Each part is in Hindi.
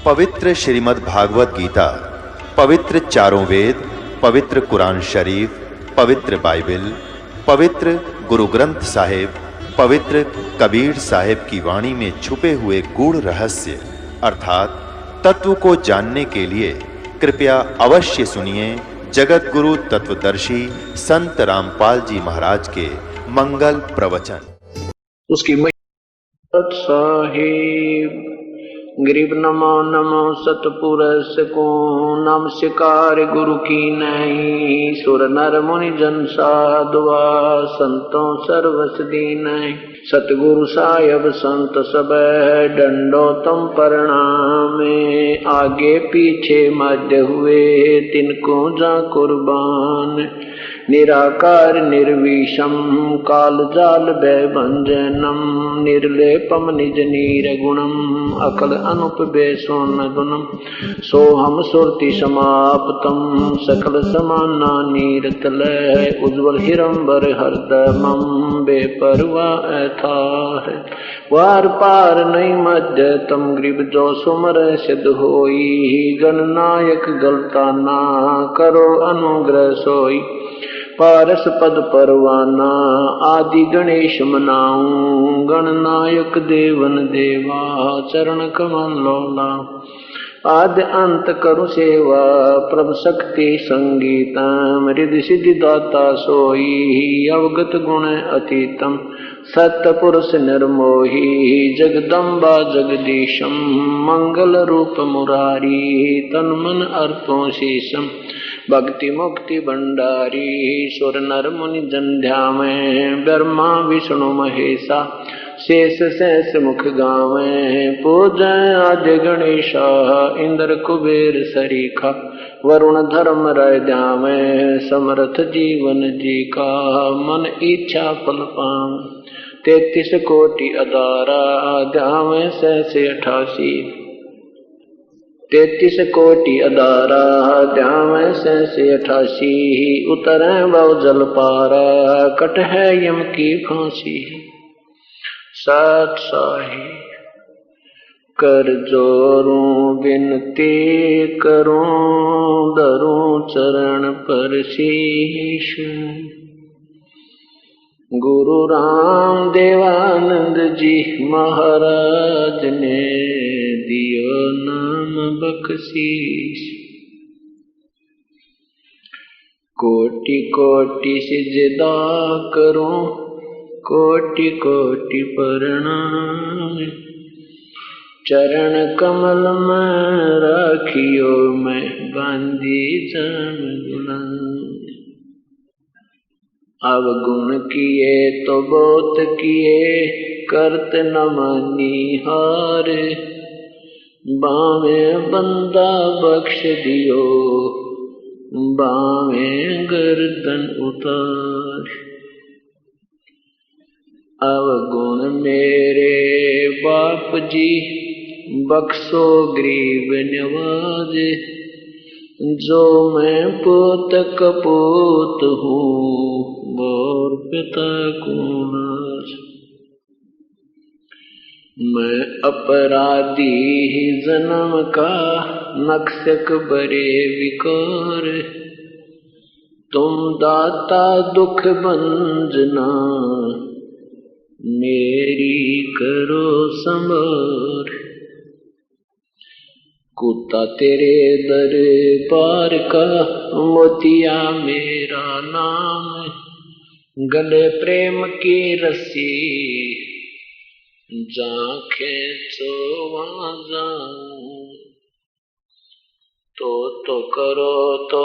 पवित्र श्रीमद् भागवत गीता, पवित्र चारों वेद, पवित्र कुरान शरीफ, पवित्र बाइबल, पवित्र गुरु ग्रंथ साहिब, पवित्र कबीर साहिब की वाणी में छुपे हुए गूढ़ रहस्य अर्थात तत्व को जानने के लिए कृपया अवश्य सुनिए जगत गुरु तत्वदर्शी संत रामपाल जी महाराज के मंगल प्रवचन। उसकी साहिब गरीब नमो नमो सतपुरुष को नमस्कार गुरु की नहीं सुर नर मुनि जन साधुआ संतों सर्वस दीन सतगुरु साहिब संत सब डंडो तम प्रणाम आगे पीछे मध्य हुए तिनको जा कुर्बान निराकार निर्विषम काल जाल भयभंजनम निर्लेपम निज नीर गुणम अकल अनुपवेशोन गुणम सोहम सुरति समाप्तम सकल समाना नीरतलय उज्ज्वल हिरंबर हरदमम बेपरवा ऐथा है वार पार नहीं मध्य तम ग्रीब जो सुमर सिद्ध होई गणनायक गलता ना करो अनुग्रह सोई पारस पद परवाना आदि गणेश मनाऊं गणनायक देवन देवा चरण कमल लोला आदि अंत करु सेवा प्रभ शक्ति संगीतम रिद्धि सिद्धि दाता सोई अवगत गुण अतीतम सत्य पुरुष निर्मोही जगदम्बा जगदीशम मंगल रूप मुरारी तन मन अर्थों शीशम भक्ति मुक्ति भंडारी सुर नर मुनि जंध्या में ब्रह्मा विष्णु महेशा शेष शेष मुख गावे पूजय आद्य गणेशा इंद्र कुबेर सरीखा वरुण धर्म राय द्यावे समर्थ जीवन जी का मन इच्छा फल पाम 33 कोटि अदारा द्यावे सहस 88 33 कोटि अदारा द्याम से 88 उतरे बहु जल पारा कट है यम की फांसी सात साही कर जोरूं बिनती करूं धरूं चरण पर शीश गुरु राम देवानंद जी महाराज ने दियो नाम बख्शीश कोटि कोटि सिजदा करूं कोटि कोटि प्रणाम चरण कमल में राखियो मैं बांधी जान गुलाम अवगुण किए तो बहुत किए करत न मानी हार बावे बंदा बख्श दियो बावे गर्दन उतार अवगुण मेरे बाप जी बख्शो गरीब नवाज जो मैं पोत कपूत हूँ और पिता को नाज मैं अपराधी जन्म का नक्शक बरे विकार तुम दाता दुख भंजना मेरी करो संभार कुत्ता तेरे दरबार का मोतिया मेरा नाम गले प्रेम की रस्सी जा खेचो वहाँ जाऊं तो करो तो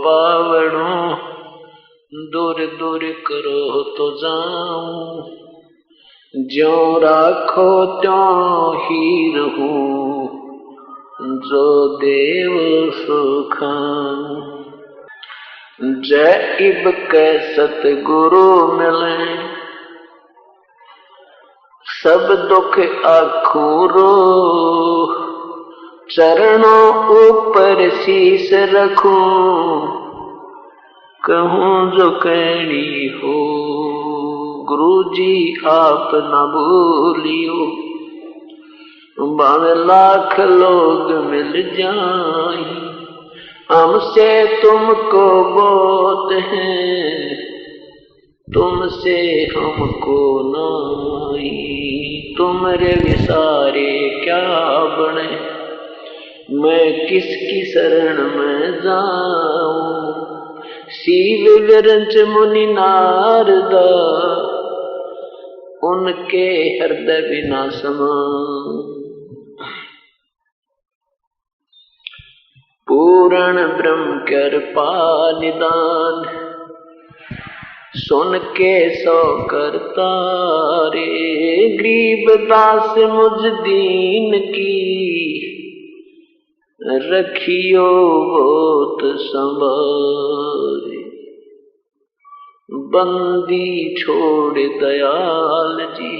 बावड़ो दूर दूर करो तो जाऊं ज्यों राखो त्यों ही रहूं जो देव सुखाऊं जय इब के सतगुरु मिले सब दुख आखूरो चरणों ऊपर शीश रखूं कहूं जो कहनी हो गुरु जी आप न भूलियो भावे लाख लोग मिल जाए, हमसे तुमको बहुत है, तुमसे हमको नाई। तुमरे विसारे क्या बने, मैं किसकी शरण में जाऊं। शिव विरंच मुनि नारदा, उनके हृदय बिना समान। पूर्ण ब्रह्म कृपा निदान, सुन के सो करता रे। गरीब दास मुझ दीन की, रखियो बहुत संभारे। बंदी छोड़ दयाल जी,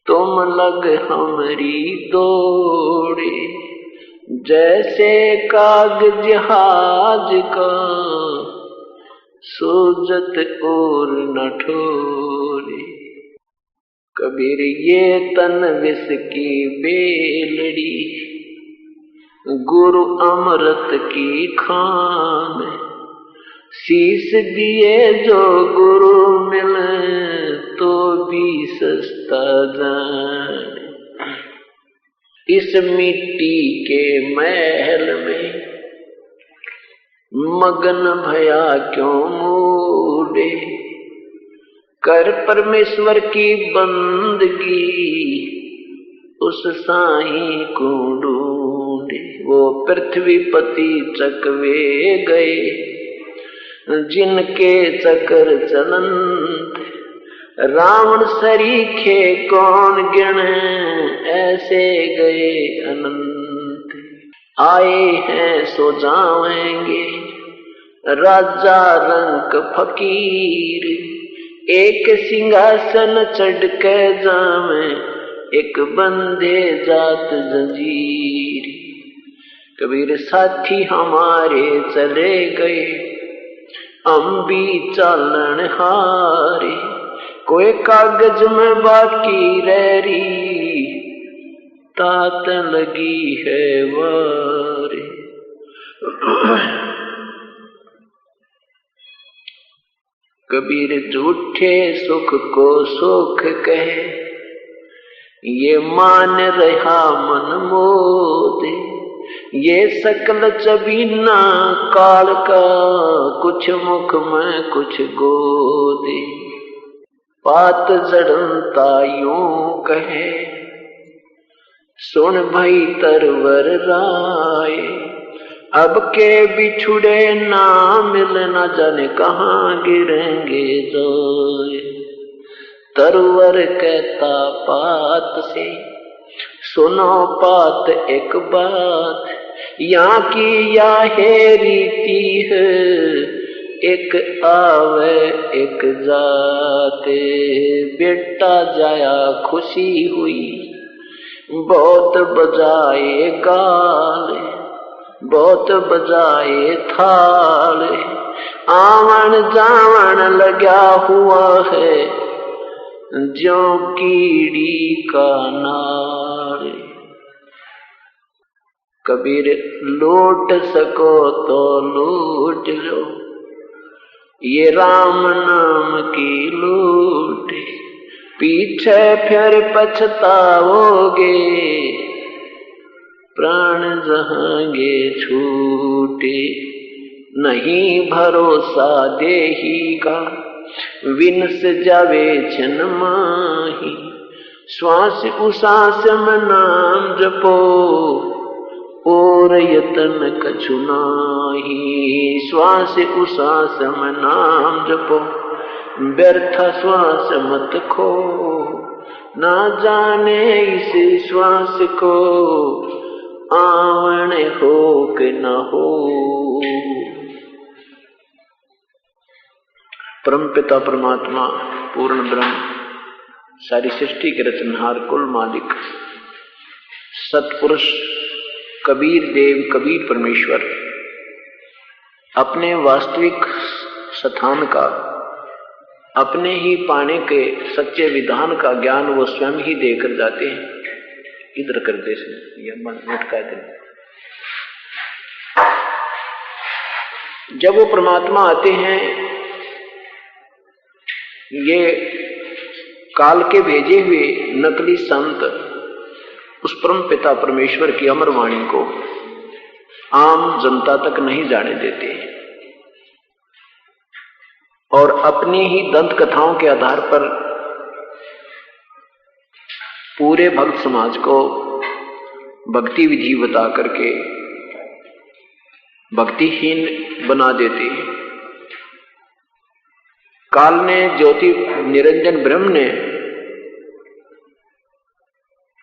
तुम लग हमरी दौड़े। जैसे कागज जहाज का, सूजत और न ठोरे। कबीर ये तन विष की बेलड़ी, गुरु अमृत की खान। शीश दिए जो गुरु मिले, तो भी सस्ता जान। इस मिट्टी के महल में मगन भया क्यों मूडे। कर परमेश्वर की बंदगी, उस साईं को ढूंढे। वो पृथ्वी पति चकवे गए, जिनके चक्र चलंत। रावण सरीखे कौन गिने, ऐसे गए अनंत। आए हैं सो जाएंगे, राजा रंक फकीर। एक सिंहासन चढ़ के जावे, एक बंधे जात जंजीर। कबीर साथी हमारे चले गए, हम भी चालन हारे। कोई कागज में बाकी रह रही, तात लगी है वारे। कबीर झूठे सुख को सुख कहे, ये मान रहा मन मोदे। ये सकल चबीना काल का, कुछ मुख में कुछ गोदे। पात जड़ता यूं कहे, सुन भई तरवर राय। अब के बिछुड़े ना मिल, न जाने कहाँ गिरेंगे जोए। तरवर कहता पात से, सुनो पात एक बात। यहाँ की या है रीति है, एक आवे एक जाते। बेटा जाया खुशी हुई, बहुत बजाए गाल, बहुत बजाए थाल। आवन जावन लगा हुआ है, ज्यों कीड़ी का नाल। कबीर लूट सको तो लूट लो, ये राम नाम की लूट। पीछे फिर पछताओगे, प्राण जहांगे छूटे। नहीं भरोसा देही का, विनस जावे छन माही। श्वास उसास में नाम जपो, और यतन कछु नाही। श्वास उसास में नाम जपो, व्यर्थ श्वास मत खो। ना जाने इस श्वास को, आवन हो कि न हो। परमपिता परमात्मा पूर्ण ब्रह्म, सारी सृष्टि के रचनहार, कुल मालिक, सतपुरुष कबीर देव, कबीर परमेश्वर अपने वास्तविक स्थान का, अपने ही पाने के सच्चे विधान का ज्ञान वो स्वयं ही देकर जाते हैं। इधर कर दे या लटका दे। जब वो परमात्मा आते हैं, ये काल के भेजे हुए नकली संत उस परम पिता परमेश्वर की अमर वाणी को आम जनता तक नहीं जाने देते और अपनी ही दंत कथाओं के आधार पर पूरे भक्त समाज को भक्ति विधि बता करके भक्तिहीन बना देते हैं। काल ने, ज्योति निरंजन ब्रह्म ने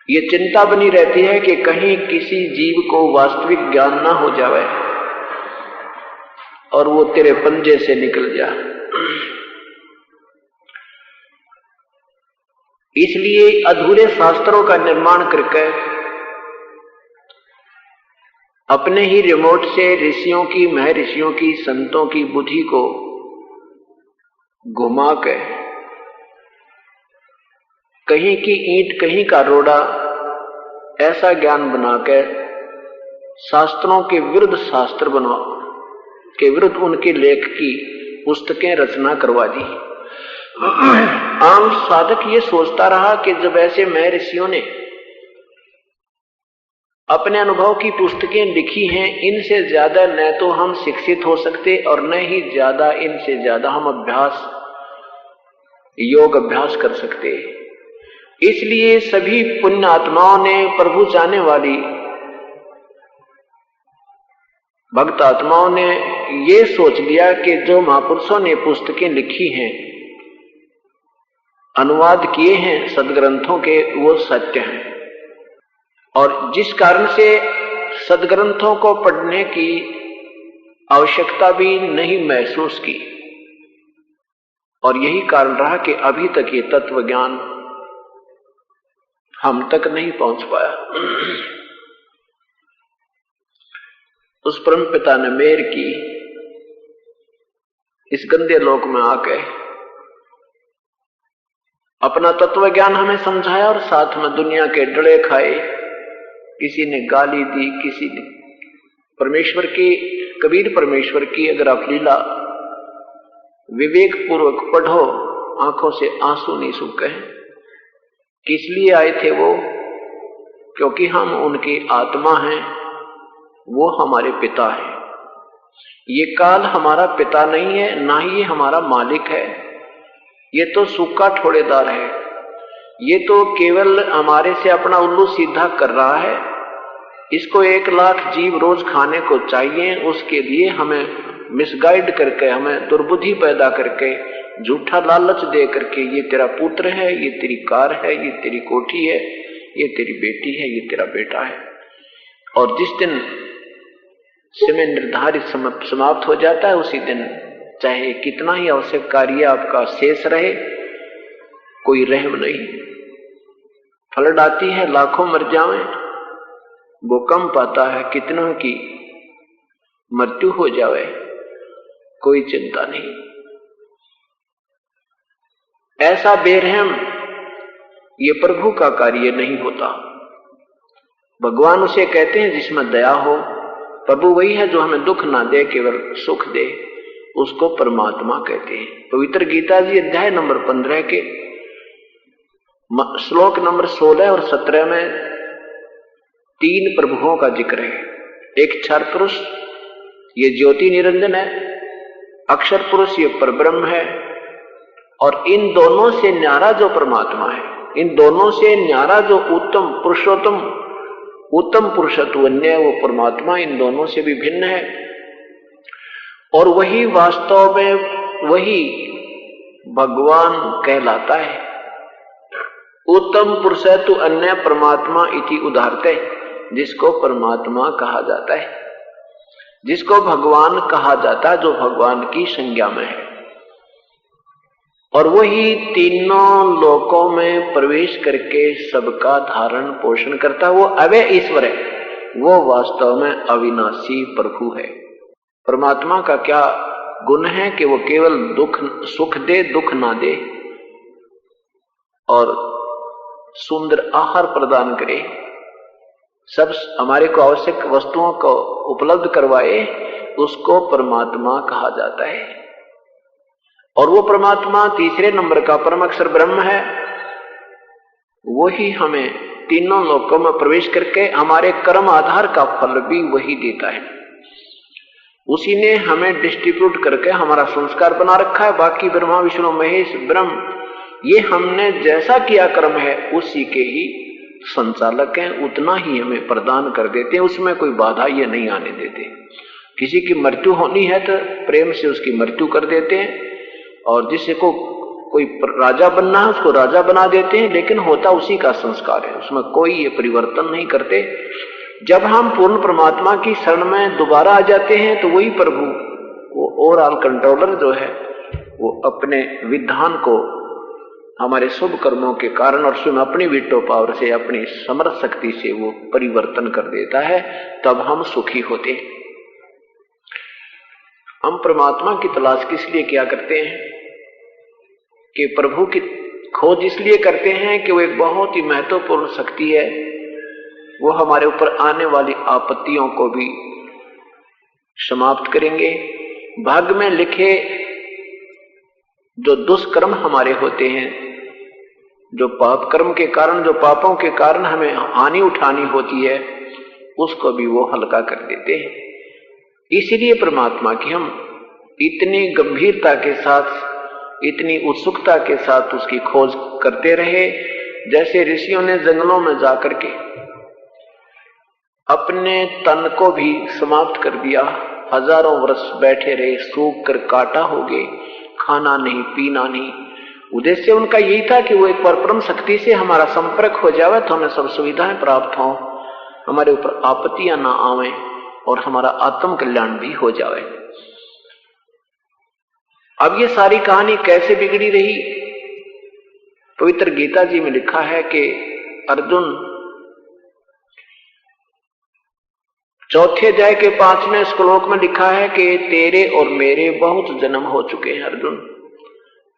ये चिंता बनी रहती है कि कहीं किसी जीव को वास्तविक ज्ञान ना हो जाए और वो तेरे पंजे से निकल जाए। इसलिए अधूरे शास्त्रों का निर्माण करके अपने ही रिमोट से ऋषियों की, महर्षियों की, संतों की बुद्धि को घुमा के कहीं की ईंट कहीं का रोड़ा ऐसा ज्ञान बनाकर शास्त्रों के विरुद्ध शास्त्र बना के विरुद्ध उनके लेख की पुस्तकें रचना करवा दी। आम साधक ये सोचता रहा कि जब ऐसे महर्षियों ने अपने अनुभव की पुस्तकें लिखी हैं, इनसे ज्यादा न तो हम शिक्षित हो सकते और न ही ज्यादा इनसे ज्यादा हम योग अभ्यास कर सकते। इसलिए सभी पुण्य आत्माओं ने, प्रभु चाहने वाली भक्त आत्माओं ने ये सोच लिया कि जो महापुरुषों ने पुस्तकें लिखी हैं, अनुवाद किए हैं सदग्रंथों के, वो सत्य हैं और जिस कारण से सदग्रंथों को पढ़ने की आवश्यकता भी नहीं महसूस की। और यही कारण रहा कि अभी तक ये तत्व ज्ञान हम तक नहीं पहुंच पाया। उस परम पिता ने मेहर की, इस गंदे लोक में आके अपना तत्व ज्ञान हमें समझाया और साथ में दुनिया के डले खाए। किसी ने गाली दी, किसी ने परमेश्वर की, कबीर परमेश्वर की अगर आप लीला विवेक पूर्वक पढ़ो, आंखों से आंसू नहीं सूखे। किस लिए आए थे वो? क्योंकि हम उनकी आत्मा हैं, वो हमारे पिता है। ये काल हमारा पिता नहीं है, ना ही ये हमारा मालिक है। ये तो सूखा ठोड़ेदार है। ये तो केवल हमारे से अपना उल्लू सीधा कर रहा है। इसको 1 लाख जीव रोज खाने को चाहिए। उसके लिए हमें मिसगाइड करके, हमें दुर्बुद्धि पैदा करके, झूठा लालच दे करके, ये तेरा पुत्र है, ये तेरी कार है, ये तेरी कोठी है, ये तेरी बेटी है, ये तेरा बेटा है। और जिस दिन समय निर्धारित समाप्त हो जाता है, उसी दिन चाहे कितना ही आवश्यक कार्य आपका शेष रहे, कोई रहम नहीं। फ्लड आती है, लाखों मर जाएं, भूकंप आता है, कितनों की मृत्यु हो जाए, कोई चिंता नहीं। ऐसा बेरहम ये प्रभु का कार्य नहीं होता। भगवान उसे कहते हैं जिसमें दया हो। प्रभु वही है जो हमें दुख ना दे, केवल सुख दे, उसको परमात्मा कहते हैं। पवित्र गीता जी अध्याय नंबर 15 के श्लोक नंबर 16 और 17 में 3 प्रभुओं का जिक्र है। एक क्षर पुरुष, ये ज्योति निरंजन है। अक्षर पुरुष, ये परब्रह्म है। और इन दोनों से न्यारा जो परमात्मा है, इन दोनों से न्यारा जो उत्तम पुरुषोत्तम, उत्तम पुरुषत्व अन्य वो परमात्मा इन दोनों से भी भिन्न है। और वही वास्तव में वही भगवान कहलाता है। उत्तम पुरुषत्व अन्य परमात्मा इति उदाहरते, जिसको परमात्मा कहा जाता है, जिसको भगवान कहा जाता है, जो भगवान की संज्ञा में है। और वही तीनों लोकों में प्रवेश करके सबका धारण पोषण करता है। वो अव्यय ईश्वर है, वो वास्तव में अविनाशी प्रभु है। परमात्मा का क्या गुण है कि वो केवल सुख दे, दुख ना दे, और सुंदर आहार प्रदान करे, सब हमारे को आवश्यक वस्तुओं को उपलब्ध करवाए, उसको परमात्मा कहा जाता है। और वो परमात्मा तीसरे नंबर का परम अक्षर ब्रह्म है। वही हमें तीनों लोकों में प्रवेश करके हमारे कर्म आधार का फल भी वही देता है। उसी ने हमें डिस्ट्रीब्यूट करके हमारा संस्कार बना रखा है। बाकी ब्रह्मा विष्णु महेश ब्रह्म, ये हमने जैसा किया कर्म है उसी के ही संचालक हैं, उतना ही हमें प्रदान कर देते हैं। उसमें कोई बाधा ये नहीं आने देते। किसी की मृत्यु होनी है तो प्रेम से उसकी मृत्यु कर देते हैं, और जिसे को कोई राजा बनना है उसको राजा बना देते हैं, लेकिन होता उसी का संस्कार है, उसमें कोई ये परिवर्तन नहीं करते। जब हम पूर्ण परमात्मा की शरण में दोबारा आ जाते हैं तो वही प्रभु, वो ओवरऑल कंट्रोलर जो है, वो अपने विधान को हमारे शुभ कर्मों के कारण और स्वयं अपनी विटो पावर से, अपनी समर्थ शक्ति से वो परिवर्तन कर देता है। तब हम सुखी होते हैं। हम परमात्मा की तलाश किस लिए क्या करते हैं कि प्रभु की खोज इसलिए करते हैं कि वो एक बहुत ही महत्वपूर्ण शक्ति है। वो हमारे ऊपर आने वाली आपत्तियों को भी समाप्त करेंगे। भाग्य में लिखे जो दुष्कर्म हमारे होते हैं, जो पाप कर्म के कारण, जो पापों के कारण हमें हानि उठानी होती है, उसको भी वो हल्का कर देते हैं। इसीलिए परमात्मा की हम इतनी गंभीरता के साथ, इतनी उत्सुकता के साथ उसकी खोज करते रहे। जैसे ऋषियों ने जंगलों में जाकर के अपने तन को भी समाप्त कर दिया, हजारों वर्ष बैठे रहे, सूख कर काटा हो गए, खाना नहीं पीना नहीं। उद्देश्य उनका यही था कि वो एक बार परम शक्ति से हमारा संपर्क हो जावे तो हमें सब सुविधाएं प्राप्त हों, हमारे ऊपर आपत्तियां ना आवे और हमारा आत्म कल्याण भी हो जावे। अब ये सारी कहानी कैसे बिगड़ी रही? पवित्र गीता जी में लिखा है कि अर्जुन, चौथे अध्याय के 5वें श्लोक में लिखा है कि तेरे और मेरे बहुत जन्म हो चुके हैं अर्जुन,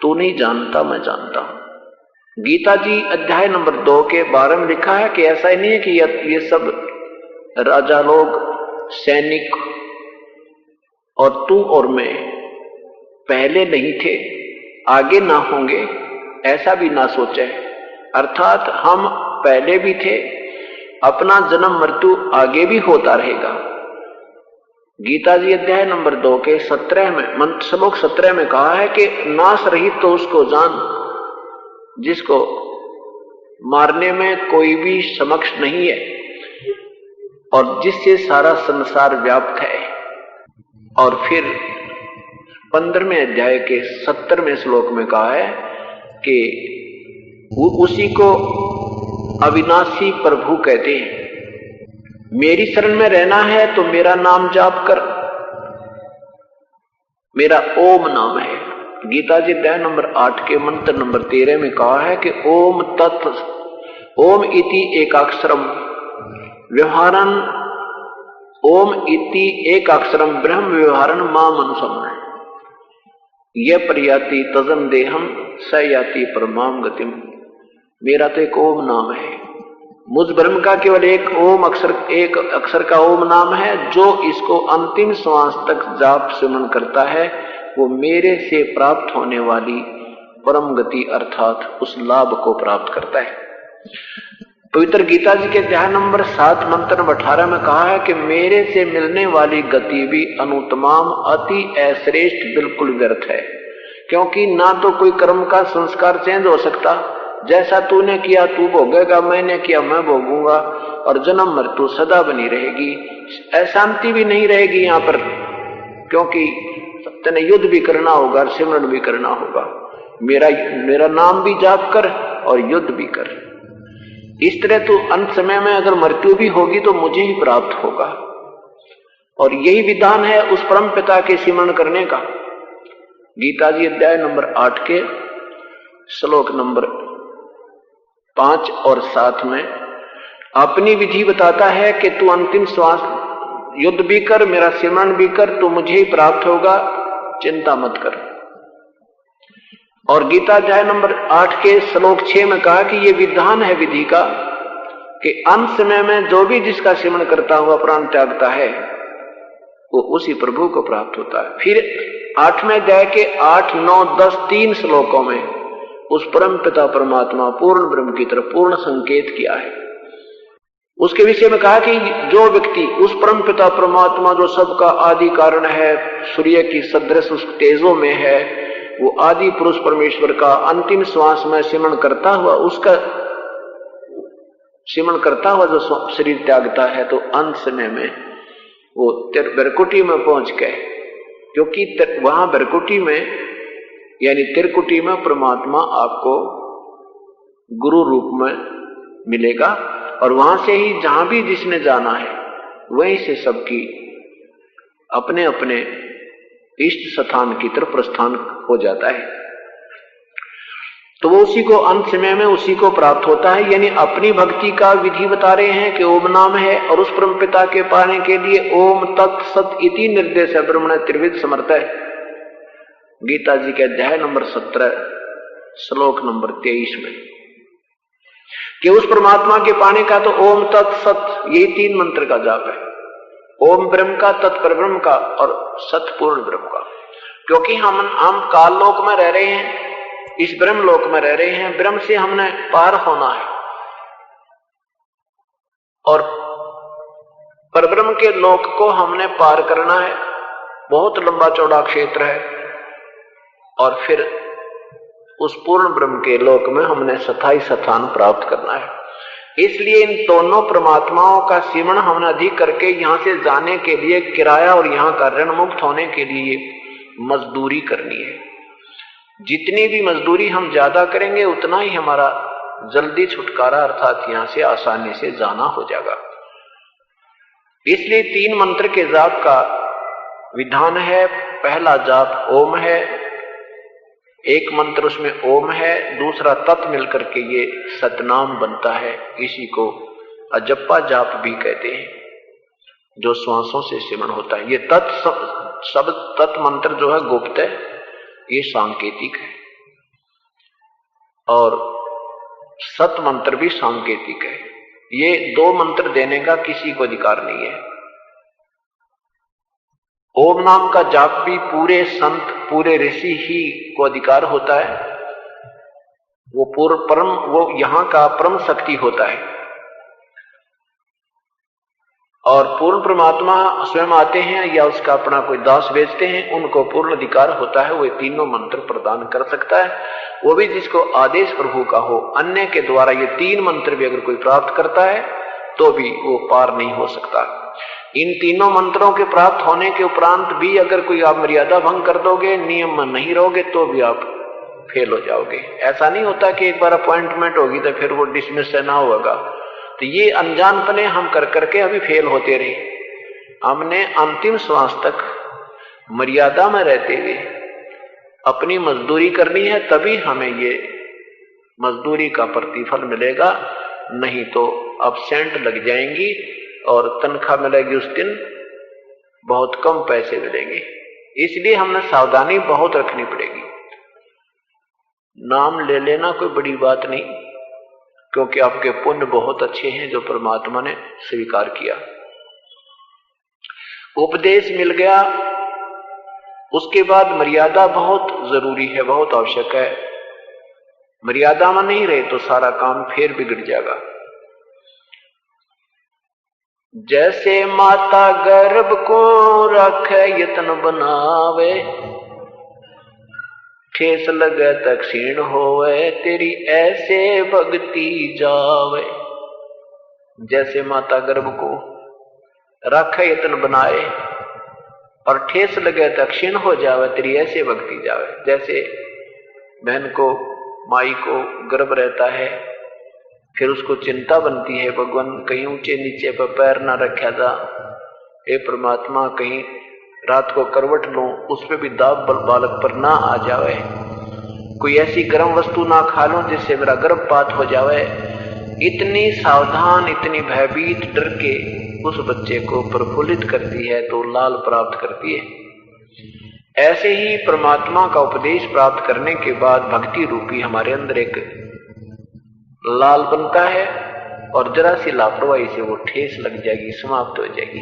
तू नहीं जानता मैं जानता हूं। गीता जी अध्याय नंबर 2 के 12 में लिखा है कि ऐसा ही नहीं है कि ये सब राजा लोग, सैनिक और तू और मैं पहले नहीं थे, आगे ना होंगे, ऐसा भी ना सोचे। अर्थात हम पहले भी थे, अपना जन्म मृत्यु आगे भी होता रहेगा। गीता जी अध्याय नंबर 2 के 17 में, श्लोक 17 में कहा है कि नाश रहित तो उसको जान जिसको मारने में कोई भी समक्ष नहीं है और जिससे सारा संसार व्याप्त है। और फिर 15वें अध्याय के 70वें श्लोक में कहा है कि उसी को अविनाशी प्रभु कहते हैं। मेरी शरण में रहना है तो मेरा नाम जाप कर, मेरा ओम नाम है। गीता जी अध्याय नंबर 8 के मंत्र नंबर 13 में कहा है कि ओम तत् ओम इति एकाक्षरम व्यवहारन, ओम इति एकाक्षरम ब्रह्म व्यवहारन मां मनुष्यम, यह प्रयाति तजम देहम स याति परमाम गतिम। मेरा तो एक ओम नाम है, मुझ ब्रह्म का केवल एक अक्षर का ओम नाम है। जो इसको अंतिम श्वास तक जाप सुमन करता है वो मेरे से प्राप्त होने वाली परम गति अर्थात उस लाभ को प्राप्त करता है। पवित्र गीता जी के अध्याय नंबर 7 मंत्र नंबर 18 में कहा है कि मेरे से मिलने वाली गति भी अनुत्तमाम, अति अश्रेष्ठ, बिल्कुल व्यर्थ है। क्योंकि ना तो कोई कर्म का संस्कार चेंज हो सकता, जैसा तूने किया तू भोगेगा, मैंने किया मैं भोगूंगा, और जन्म मृत्यु सदा बनी रहेगी। अशांति भी नहीं रहेगी यहाँ पर, क्योंकि तेने युद्ध भी करना होगा, सिमरन भी करना होगा। मेरा नाम भी जाप कर और युद्ध भी कर। इस तरह तो अंत समय में अगर मृत्यु भी होगी तो मुझे ही प्राप्त होगा। और यही विधान है उस परम पिता के सिमरन करने का। गीता जी अध्याय नंबर 8 के श्लोक नंबर 5 और 7 में अपनी विधि बताता है कि तू अंतिम श्वास युद्ध भी कर, मेरा सिमरन भी कर, तो मुझे ही प्राप्त होगा, चिंता मत कर। और गीता अध्याय नंबर 8 के श्लोक 6 में कहा कि ये विधान है विधि का कि अंत समय में जो भी जिसका सेवन करता हुआ प्राण त्यागता है वो उसी प्रभु को प्राप्त होता है। फिर 8वें अध्याय के 8, 9, 10 3 श्लोकों में उस परम पिता परमात्मा पूर्ण ब्रह्म की तरफ पूर्ण संकेत किया है। उसके विषय में कहा कि जो व्यक्ति उस परम पिता परमात्मा जो सबका आदि कारण है, सूर्य की सदृश उस तेजों में है, वो आदि पुरुष परमेश्वर का अंतिम श्वास में सिमरण करता हुआ, उसका सिमरण करता हुआ जो शरीर त्यागता है, तो अंत समय में वो बैकुंठी में पहुंच गए। क्योंकि वहां बैकुंठी में यानी त्रिकुटी में परमात्मा आपको गुरु रूप में मिलेगा और वहां से ही जहां भी जिसने जाना है वहीं से सबकी अपने अपने इष्ट स्थान की तरफ प्रस्थान हो जाता है। तो वो उसी को अंत समय में उसी को प्राप्त होता है। यानी अपनी भक्ति का विधि बता रहे हैं कि ओम नाम है और उस परम पिता के पाने के लिए ओम तत् सत इति निर्देश है ब्रह्मण त्रिविध समर्थ है। गीता जी के अध्याय नंबर 17 श्लोक नंबर 23 में कि उस परमात्मा के पाने का तो ओम तत् सत यही 3 मंत्र का जाप है। ओम ब्रह्म का, तत्पर ब्रह्म का और सत पूर्ण ब्रह्म का। क्योंकि हम काल लोक में रह रहे हैं, इस ब्रह्म लोक में रह रहे हैं, ब्रह्म से हमने पार होना है और परब्रह्म के लोक को हमने पार करना है। बहुत लंबा चौड़ा क्षेत्र है और फिर उस पूर्ण ब्रह्म के लोक में हमने स्थायी स्थान प्राप्त करना है। इसलिए इन दोनों परमात्माओं का सिमरण हमने अधिक करके यहां से जाने के लिए किराया और यहां का ऋण मुक्त होने के लिए मजदूरी करनी है। जितनी भी मजदूरी हम ज्यादा करेंगे उतना ही हमारा जल्दी छुटकारा अर्थात यहां से आसानी से जाना हो जाएगा। इसलिए 3 मंत्र के जाप का विधान है। पहला जाप ओम है, एक मंत्र उसमें ओम है, दूसरा तत् मिलकर के ये सतनाम बनता है। इसी को अजप्पा जाप भी कहते हैं, जो श्वासों से सिमरण होता है। ये तत् मंत्र जो है गुप्त है, ये सांकेतिक है और सत मंत्र भी सांकेतिक है। ये 2 मंत्र देने का किसी को अधिकार नहीं है। ओम नाम का जाप भी पूरे संत पूरे ऋषि ही को अधिकार होता है। वो पूर्ण परम, वो यहां का परम शक्ति होता है और पूर्ण परमात्मा स्वयं आते हैं या उसका अपना कोई दास भेजते हैं, उनको पूर्ण अधिकार होता है। वो तीनों मंत्र प्रदान कर सकता है, वो भी जिसको आदेश प्रभु का हो। अन्य के द्वारा ये 3 मंत्र भी अगर कोई प्राप्त करता है तो भी वो पार नहीं हो सकता। इन तीनों मंत्रों के प्राप्त होने के उपरांत भी अगर कोई आप मर्यादा भंग कर दोगे, नियम में नहीं रहोगे, तो भी आप फेल हो जाओगे। ऐसा नहीं होता कि एक बार अपॉइंटमेंट होगी तो फिर वो डिसमिस ना होगा। तो ये अनजानपने हम कर करके अभी फेल होते रहे। हमने अंतिम श्वास तक मर्यादा में रहते हुए अपनी मजदूरी करनी है, तभी हमें ये मजदूरी का प्रतिफल मिलेगा। नहीं तो अब्सेंट लग जाएंगी और तनख्वाह मिलेगी उस दिन बहुत कम पैसे मिलेंगे। इसलिए हमने सावधानी बहुत रखनी पड़ेगी। नाम ले लेना कोई बड़ी बात नहीं, क्योंकि आपके पुण्य बहुत अच्छे हैं जो परमात्मा ने स्वीकार किया। उपदेश मिल गया, उसके बाद मर्यादा बहुत जरूरी है, बहुत आवश्यक है। मर्यादा में नहीं रहे तो सारा काम फिर बिगड़ जाएगा। जैसे माता गर्भ को रखे यत्न बनावे, ठेस लगे तक क्षीण होवे, तेरी ऐसे भक्ति जावे। जैसे माता गर्भ को रखे यत्न बनाए और ठेस लगे तक क्षीण हो जावे, तेरी ऐसे भक्ति जावे। जैसे बहन को, माई को गर्भ रहता है, फिर उसको चिंता बनती है, भगवान कहीं ऊंचे नीचे पर पैर ना रखा जा, हे परमात्मा कहीं रात को करवट लूं उस पे भी दाग बालक पर ना आ जावे, कोई ऐसी गर्म वस्तु ना खा लूं जिससे मेरा गर्भपात हो जावे। इतनी सावधान, इतनी भयभीत डर के उस बच्चे को प्रफुल्लित करती है तो लाल प्राप्त करती है। ऐसे ही परमात्मा का उपदेश प्राप्त करने के बाद भक्ति रूपी हमारे अंदर एक लाल बनता है और जरा सी लापरवाही से वो ठेस लग जाएगी, समाप्त हो जाएगी,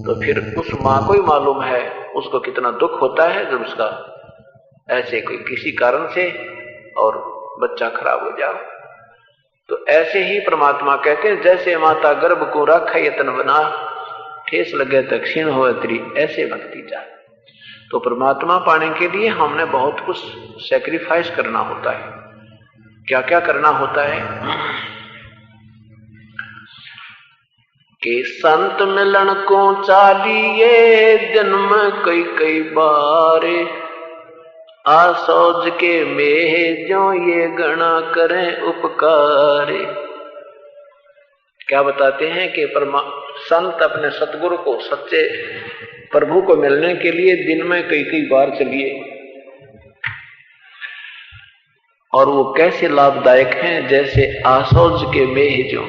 तो फिर उस माँ को ही मालूम है उसको कितना दुख होता है जब उसका ऐसे कोई किसी कारण से और बच्चा खराब हो जाए। तो ऐसे ही परमात्मा कहते हैं, जैसे माता गर्भ को रख यतन बना, ठेस लगे तक क्षीण हो तेरी ऐसे भक्ति जा। तो परमात्मा पाने के लिए हमने बहुत कुछ सैक्रिफाइस करना होता है। क्या क्या करना होता है कि संत मिलन को चालिए दिन में कई कई बार, आसौज के मेह जो ये गणा करें उपकार। क्या बताते हैं कि संत अपने सतगुरु को, सच्चे प्रभु को मिलने के लिए दिन में कई कई बार चलिए, और वो कैसे लाभदायक हैं, जैसे आसौज के मेह, जो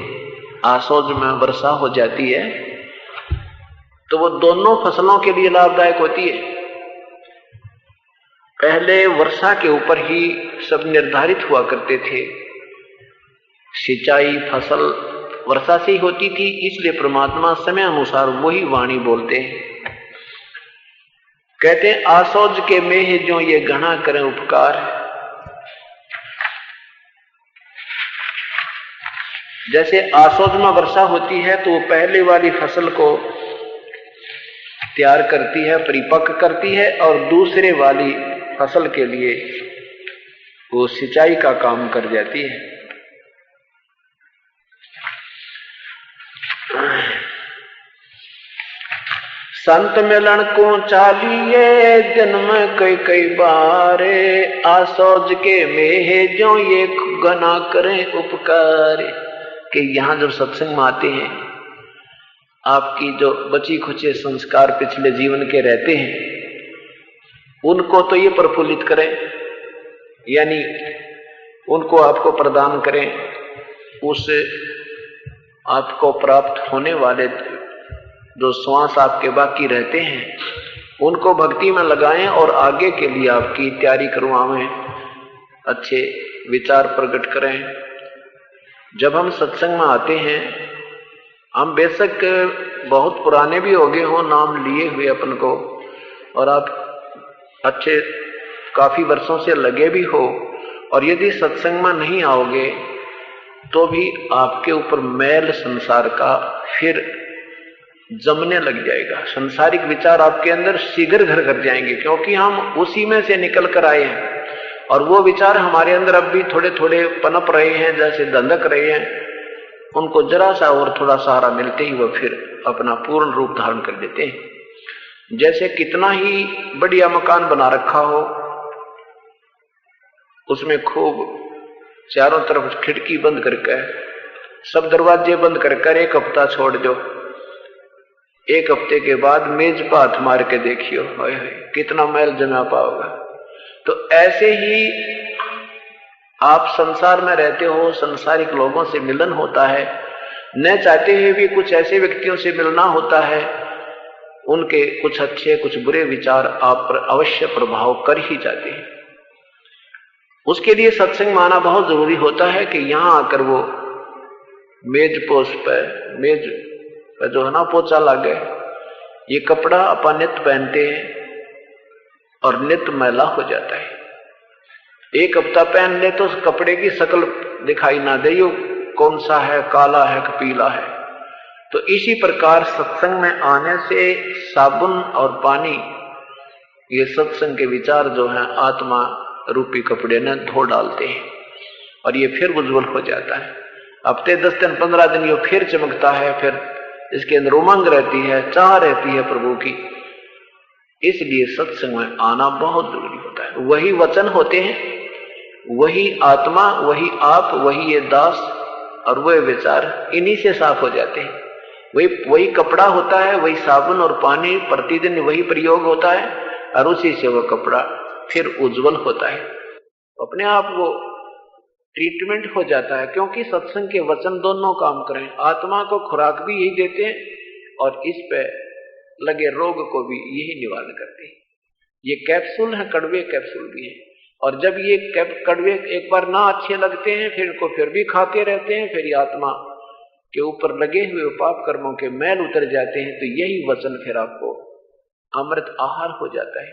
आसौज में वर्षा हो जाती है तो वो दोनों फसलों के लिए लाभदायक होती है। पहले वर्षा के ऊपर ही सब निर्धारित हुआ करते थे, सिंचाई फसल वर्षा से ही होती थी, इसलिए परमात्मा समय अनुसार वही वाणी बोलते हैं। कहते हैं आसौज के मेह जो ये गणा करें उपकार। जैसे आसौज में वर्षा होती है तो वो पहले वाली फसल को तैयार करती है, परिपक्व करती है, और दूसरे वाली फसल के लिए वो सिंचाई का काम कर जाती है। संत मिलन को चालिए दिन में कई कई बार, आसौज के मेह जो ये गना करें उपकार। कि यहाँ जब सत्संग में आते हैं, आपकी जो बची खुचे संस्कार पिछले जीवन के रहते हैं उनको तो ये प्रफुल्लित करें, यानी उनको आपको प्रदान करें, उस आपको प्राप्त होने वाले जो श्वास आपके बाकी रहते हैं उनको भक्ति में लगाएं और आगे के लिए आपकी तैयारी करवाएं, अच्छे विचार प्रकट करें। जब हम सत्संग में आते हैं, हम बेशक बहुत पुराने भी हो गए हो नाम लिए हुए अपन को, और आप अच्छे काफी वर्षों से लगे भी हो, और यदि सत्संग में नहीं आओगे तो भी आपके ऊपर मैल संसार का फिर जमने लग जाएगा। संसारिक विचार आपके अंदर शीघ्र घर कर जाएंगे, क्योंकि हम उसी में से निकल कर आए हैं, और वो विचार हमारे अंदर अब भी थोड़े थोड़े पनप रहे हैं, जैसे दंधक रहे हैं। उनको जरा सा और थोड़ा सहारा मिलते ही वो फिर अपना पूर्ण रूप धारण कर देते हैं। जैसे कितना ही बढ़िया मकान बना रखा हो, उसमें खूब चारों तरफ खिड़की बंद करके, सब दरवाजे बंद कर एक हफ्ता छोड़ दो, एक हफ्ते के बाद मेज पर हाथ मार के देखियो, कितना मैल जमा पाओगा। तो ऐसे ही आप संसार में रहते हो, संसारिक लोगों से मिलन होता है, न चाहते हुए भी कुछ ऐसे व्यक्तियों से मिलना होता है, उनके कुछ अच्छे कुछ बुरे विचार आप पर अवश्य प्रभाव कर ही जाते हैं। उसके लिए सत्संग माना बहुत जरूरी होता है कि यहाँ आकर वो मेज पोस्ट पर, मेज पर जो है ना पोचा लागे, ये कपड़ा अपन नित्य पहनते हैं और नित्य मैला हो जाता है। एक हफ्ता पहन ले तो कपड़े की शक्ल दिखाई ना दे, यो कौन सा है, काला है कि पीला है। तो इसी प्रकार सत्संग में आने से साबुन और पानी, ये सत्संग के विचार जो हैं आत्मा रूपी कपड़े ने धो डालते हैं, और ये फिर उज्जवल हो जाता है। हफ्ते 10 दिन 15 दिन ये फिर चमकता है, फिर इसके अंदर उमंग रहती है, चाह रहती है प्रभु की। इसलिए सत्संग में आना बहुत जरूरी होता है। वही वचन होते हैं, वही आत्मा, वही आप, वही ये दास और वही विचार, इन्हीं से साफ हो जाते हैं। वही कपड़ा होता है, वही साबुन और पानी, प्रतिदिन वही प्रयोग होता है, और उसी से वह कपड़ा फिर उज्जवल होता है। अपने आप वो ट्रीटमेंट हो जाता है, क्योंकि सत्संग के वचन दोनों काम करें। आत्मा को खुराक भी यही देते हैं और इस पे लगे रोग को भी यही निवारण करते हैं। ये कैप्सूल है, कड़वे कैप्सूल भी है, और जब ये कड़वे एक बार ना अच्छे लगते हैं, फिर इनको फिर भी खाते रहते हैं, फिर ये आत्मा के ऊपर लगे हुए पाप कर्मों के मैल उतर जाते हैं, तो यही वचन फिर आपको अमृत आहार हो जाता है।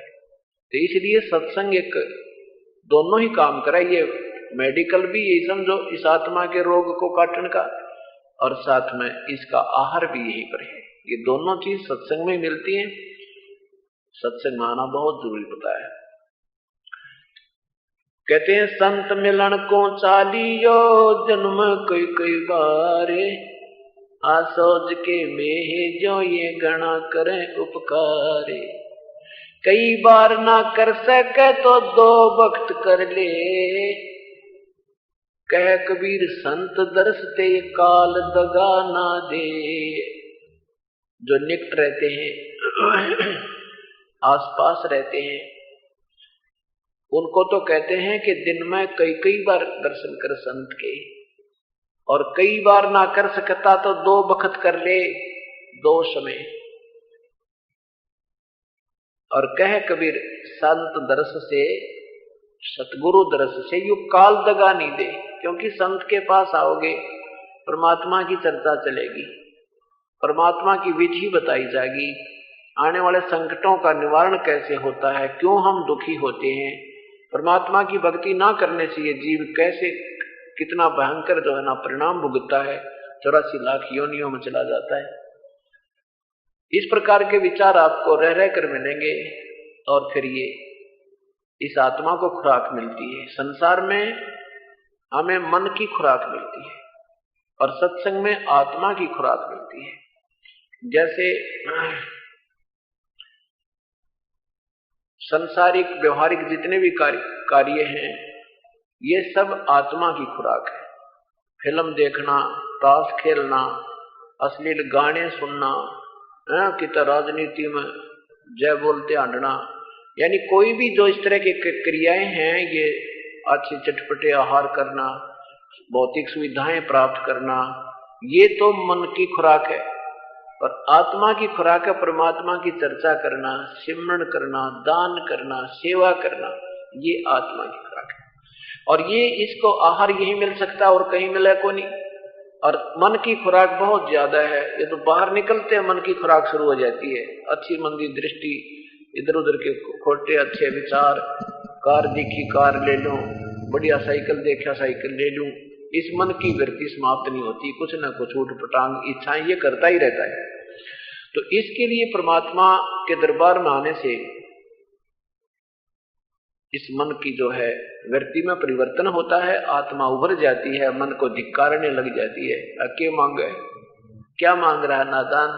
तो इसलिए सत्संग एक दोनों ही काम करा, ये मेडिकल भी यही समझो इस आत्मा के रोग को काटने का, और साथ में इसका आहार भी यही पर है। ये दोनों चीज सत्संग में मिलती हैं। सत्संग में आना बहुत जरूरी होता है। कहते हैं संत मिलन को चालियो जन्म कई कई बारे, आसोज के मेह जो ये गणा करें उपकारे। कई बार ना कर सके तो दो वक्त कर ले, कह कबीर संत दरसते काल दगा ना दे। जो निकट रहते हैं आसपास रहते हैं उनको तो कहते हैं कि दिन में कई कई बार दर्शन कर संत के, और कई बार ना कर सकता तो दो वक्त कर ले, दो समय। और कह कबीर संत दर्श से, सतगुरु दर्श से यू काल दगा नहीं दे, क्योंकि संत के पास आओगे परमात्मा की चर्चा चलेगी, परमात्मा की विधि बताई जाएगी, आने वाले संकटों का निवारण कैसे होता है, क्यों हम दुखी होते हैं, परमात्मा की भक्ति ना करने से ये जीव कैसे कितना भयंकर जो है ना परिणाम भुगतता है, 84 लाख योनियों में चला जाता है। इस प्रकार के विचार आपको रह रह कर मिलेंगे, और फिर ये इस आत्मा को खुराक मिलती है। संसार में हमें मन की खुराक मिलती है और सत्संग में आत्मा की खुराक मिलती है। जैसे संसारिक व्यवहारिक जितने भी कार्य हैं ये सब आत्मा की खुराक है। फिल्म देखना, ताश खेलना, अश्लील गाने सुनना, कितना राजनीति में जय बोलते आंडना, यानी कोई भी जो इस तरह की क्रियाएं हैं, ये अच्छे चटपटे आहार करना, भौतिक सुविधाएं प्राप्त करना, ये तो मन की खुराक है। और आत्मा की खुराक है परमात्मा की चर्चा करना, सिमरन करना, दान करना, सेवा करना, ये आत्मा की खुराक है। और ये इसको आहार यही मिल सकता है और कहीं मिले को नहीं। और मन की खुराक बहुत ज्यादा है, ये तो बाहर निकलते हैं मन की खुराक शुरू हो जाती है। अच्छी मंदी दृष्टि, इधर उधर के खोटे अच्छे विचार, कार देखी कार ले लूं, बढ़िया साइकिल देखा साइकिल ले लूं, इस मन की वृत्ति समाप्त नहीं होती, कुछ न कुछ उठपटांग इच्छाएं ये करता ही रहता है। तो इसके लिए परमात्मा के दरबार में आने से इस मन की जो है वृत्ति में परिवर्तन होता है, आत्मा उभर जाती है, मन को धिक्कारने लग जाती है। क्या मांगे, क्या मांग रहा है नादान?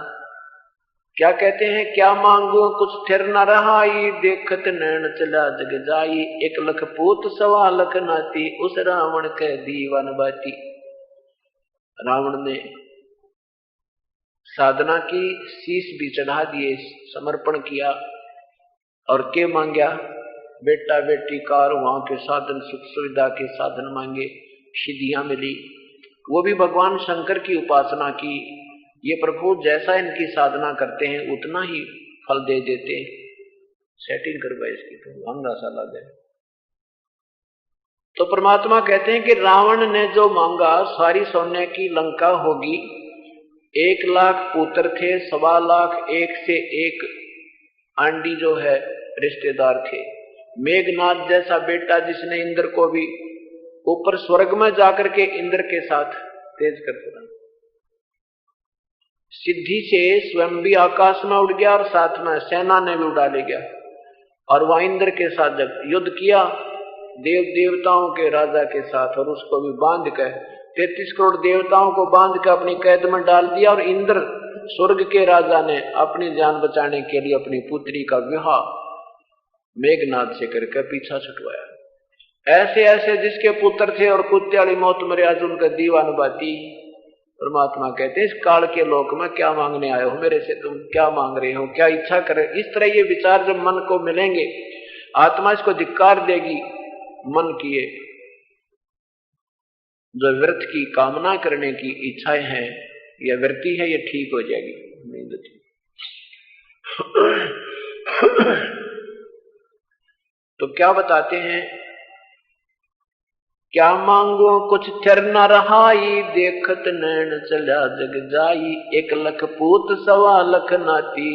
क्या कहते हैं, क्या मांगो कुछ थिर न रहाई, देखत नैन चला जग जाई, 1 लख पूत 1.25 लख नाती, उस रावण के दीवान बाती। रावण ने साधना की, शीश भी चढ़ा दिए, समर्पण किया, और के मांगया, बेटा बेटी कार वहां के साधन, सुख सुविधा के साधन मांगे, सिद्धियां मिली। वो भी भगवान शंकर की उपासना की, ये प्रभु जैसा इनकी साधना करते हैं उतना ही फल दे देते। सेटिंग करवा इसकी तो महंगा सा लगे। तो परमात्मा कहते हैं कि रावण ने जो मांगा सारी सोने की लंका होगी। 1 लाख पुत्र थे, 1.25 लाख, एक से एक आंडी जो है रिश्तेदार थे। मेघनाथ जैसा बेटा जिसने इंद्र को भी ऊपर स्वर्ग में जाकर के इंद्र के साथ तेज कर दिया। सिद्धि से स्वयं भी आकाश में उड़ गया और साथ में सेना ने भी उड़ा ले गया। और वह इंद्र के साथ जब युद्ध किया देव देवताओं के राजा के साथ, और उसको भी बांध कर 33 करोड़ देवताओं को बांध कर अपनी कैद में डाल दिया। और इंद्र स्वर्ग के राजा ने अपनी जान बचाने के लिए अपनी पुत्री का विवाह मेघनाथ से करके पीछा छुटवाया। ऐसे ऐसे जिसके पुत्र थे और कुत्ते वाली मौत मरे, आज उनका दीवान बाती। परमात्मा कहते हैं इस काल के लोक में क्या मांगने आए हो मेरे से, तुम क्या मांग रहे हो, क्या इच्छा करे। इस तरह ये विचार जब मन को मिलेंगे, आत्मा इसको धिक्कार देगी। मन की जो वृत्ति की कामना करने की इच्छाएं हैं या वृत्ति है, ये ठीक हो जाएगी। तो क्या बताते हैं क्या मांगो कुछ थिर न रहाई, देखत नैन चला जग जाई। 1 लख पूत 1.25 लख नाती,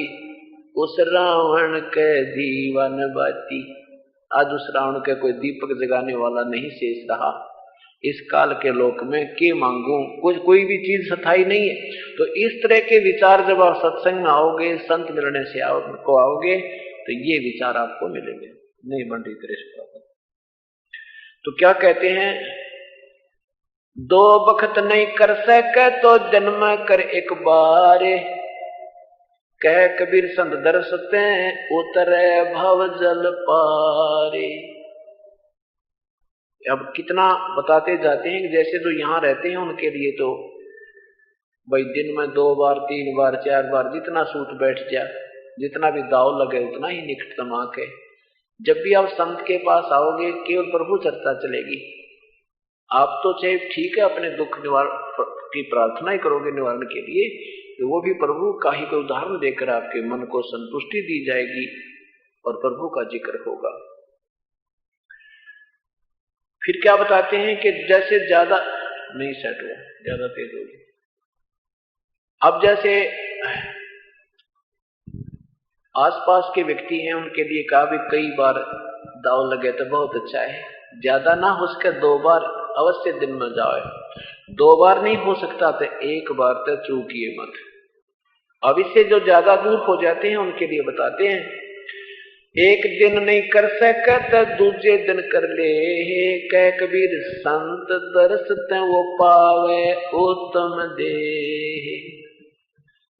उस रावण के दीवान बाती। आज उस रावण के कोई दीपक जगाने वाला नहीं शेष रहा। इस काल के लोक में के मांगू, कोई भी चीज स्थायी नहीं है। तो इस तरह के विचार जब आप सत्संग में आओगे, संत मिलने से आओगे, तो ये विचार आपको मिलेंगे। नहीं बन रही कृष्ण। तो क्या कहते हैं, 2 बखत नहीं कर सके तो जन्म कर 1 बार। कह कबीर संत दरसते उतरे भव जल पारे। अब कितना बताते जाते हैं कि जैसे जो यहाँ रहते हैं उनके लिए तो भाई दिन में 2 बार 3 बार 4 बार जितना सूत बैठ जाए, जितना भी दाव लगे उतना ही निकटतम आके। जब भी आप संत के पास आओगे केवल प्रभु चर्चा चलेगी। आप तो चाहे ठीक है अपने दुख निवारण की प्रार्थना ही करोगे निवारण के लिए, तो वो भी प्रभु का ही कोई उदाहरण देकर आपके मन को संतुष्टि दी जाएगी और प्रभु का जिक्र होगा। फिर क्या बताते हैं कि जैसे ज्यादा नहीं सेट हुआ, ज्यादा तेज हो गई। अब जैसे आसपास के व्यक्ति हैं उनके लिए कहा भी कई बार दाव लगे तो बहुत अच्छा है, ज्यादा ना हो सके 2 बार अवश्य दिन में जाओ। 2 बार नहीं हो सकता तो 1 बार तो चूकिए मत। अब इससे जो ज्यादा दूर हो जाते हैं उनके लिए बताते हैं, 1 दिन नहीं कर सके तो दूसरे दिन कर ले। कह कबीर संत दरसते वो पावे उत्तम दे।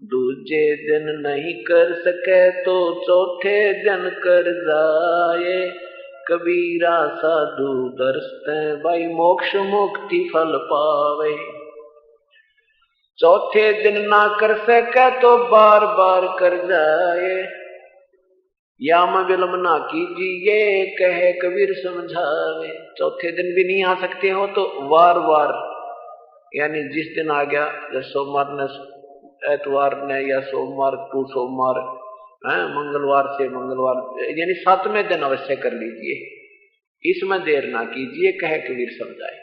दूजे दिन नहीं कर सके तो चौथे दिन कर जाए। कबीरा साधु दरसते भाई मोक्ष मुक्ति फल पावे। चौथे दिन ना कर सके तो बार बार कर जाए। याम विलंब ना कीजिए कहे कबीर समझावे। चौथे दिन भी नहीं आ सकते हो तो वार वार, यानी जिस दिन आ गया, जैसे सोमवार ने एतवार ने या सोमवार टू सोमवार, मंगलवार से मंगलवार, यानी 7वें दिन अवश्य कर लीजिए। इसमें देर ना कीजिए कहे कबीर समझाए।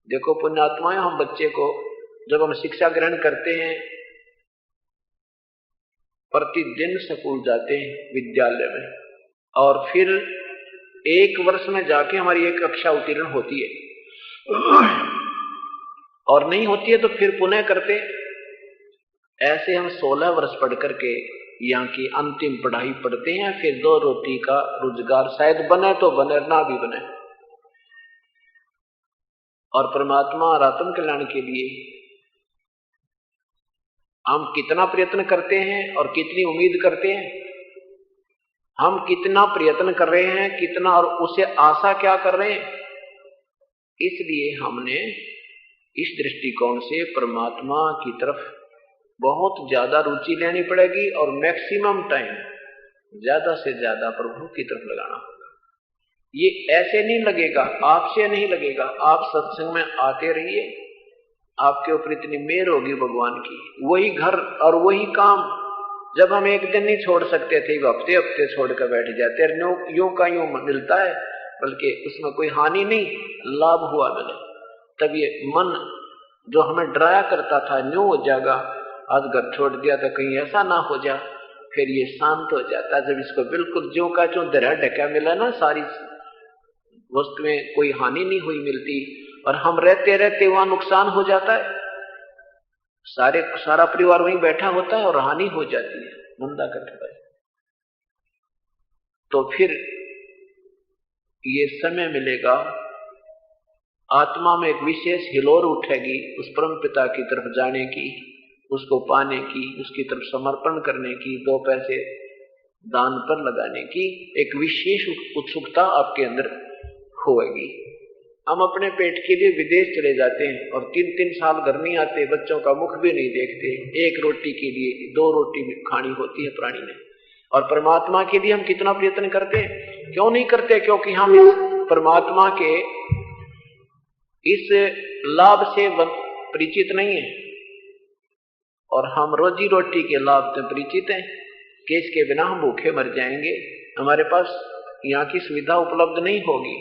देखो पुण्यात्माएं, हम बच्चे को जब हम शिक्षा ग्रहण करते हैं, प्रतिदिन स्कूल जाते हैं विद्यालय में, और फिर 1 वर्ष में जाके हमारी 1 कक्षा उत्तीर्ण होती है और नहीं होती है तो फिर पुनः करते। ऐसे हम 16 वर्ष पढ़ करके यहाँ की अंतिम पढ़ाई पढ़ते हैं। फिर 2 रोटी का रोजगार शायद बने तो बने, ना भी बने। और परमात्मा और आत्म कल्याण के लिए हम कितना प्रयत्न करते हैं और कितनी उम्मीद करते हैं। हम कितना प्रयत्न कर रहे हैं, कितना, और उसे आशा क्या कर रहे हैं। इसलिए हमने इस दृष्टिकोण से परमात्मा की तरफ बहुत ज्यादा रुचि लेनी पड़ेगी और मैक्सिमम टाइम ज्यादा से ज्यादा प्रभु की तरफ लगाना होगा। ये ऐसे नहीं लगेगा, आपसे नहीं लगेगा। आप सत्संग में आते रहिए, आपके ऊपर इतनी मेहर होगी भगवान की। वही घर और वही काम जब हम एक दिन नहीं छोड़ सकते थे, हफ्ते हफ्ते छोड़कर बैठ जाते, यूं का यूं मिलता है, बल्कि उसमें कोई हानि नहीं, लाभ हुआ मिले। तब ये मन जो हमें डराया करता था न्यू हो जाएगा, आज घर छोड़ दिया तो कहीं ऐसा ना हो जा, फिर ये शांत हो जाता है। जब इसको बिल्कुल ज्यों का ज्यों दरा ढका मिला ना, सारी वस्तुएं कोई हानि नहीं हुई मिलती, और हम रहते रहते वहां नुकसान हो जाता है, सारा परिवार वहीं बैठा होता है और हानि हो जाती है, मंदा करता है। तो फिर ये समय मिलेगा, आत्मा में एक विशेष हिलोर उठेगी उस परम पिता की तरफ जाने की, उसको पाने की, उसकी तरफ समर्पण करने की, 2 पैसे दान पर लगाने की एक विशेष उत्सुकता आपके अंदर होगी। हम अपने पेट के लिए विदेश चले जाते हैं और 3-3 साल घर नहीं आते, बच्चों का मुख भी नहीं देखते। 1 रोटी के लिए 2 रोटी खानी होती है प्राणी ने। और परमात्मा के लिए हम कितना प्रयत्न करते हैं, क्यों नहीं करते? क्योंकि हम इस परमात्मा के इस लाभ से परिचित नहीं है, और हम रोजी रोटी के लाभ से परिचित हैं कि इसके बिना हम भूखे मर जाएंगे, हमारे पास यहाँ की सुविधा उपलब्ध नहीं होगी।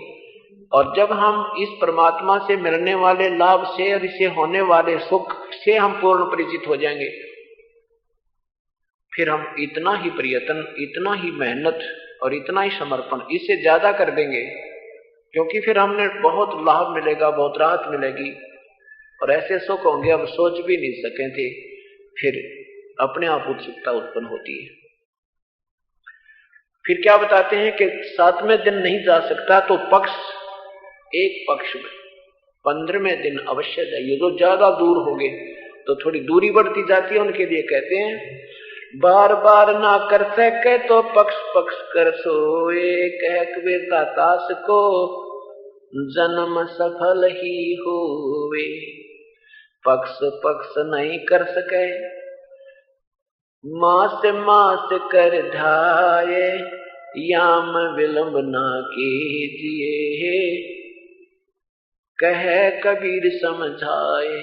और जब हम इस परमात्मा से मिलने वाले लाभ से और इससे होने वाले सुख से हम पूर्ण परिचित हो जाएंगे, फिर हम इतना ही प्रयत्न, इतना ही मेहनत और इतना ही समर्पण इससे ज्यादा कर देंगे, क्योंकि फिर हमने बहुत लाभ मिलेगा, बहुत राहत मिलेगी और ऐसे सुख होंगे अब सोच भी नहीं सके थे। फिर अपने आप उत्सुकता उत्पन्न होती है। फिर क्या बताते हैं कि 7वें दिन नहीं जा सकता तो एक पक्ष में 15वें दिन अवश्य जाइए। जो ज्यादा दूर हो गए तो थोड़ी दूरी बढ़ती जाती है, उनके लिए कहते हैं बार बार ना कर सके तो पक्ष कर सोए, कह कबीर दास को जन्म सफल ही होवे। पक्ष नहीं कर सके मास कर ढाए, याम विलंब ना कीजिए, कह कबीर समझाए।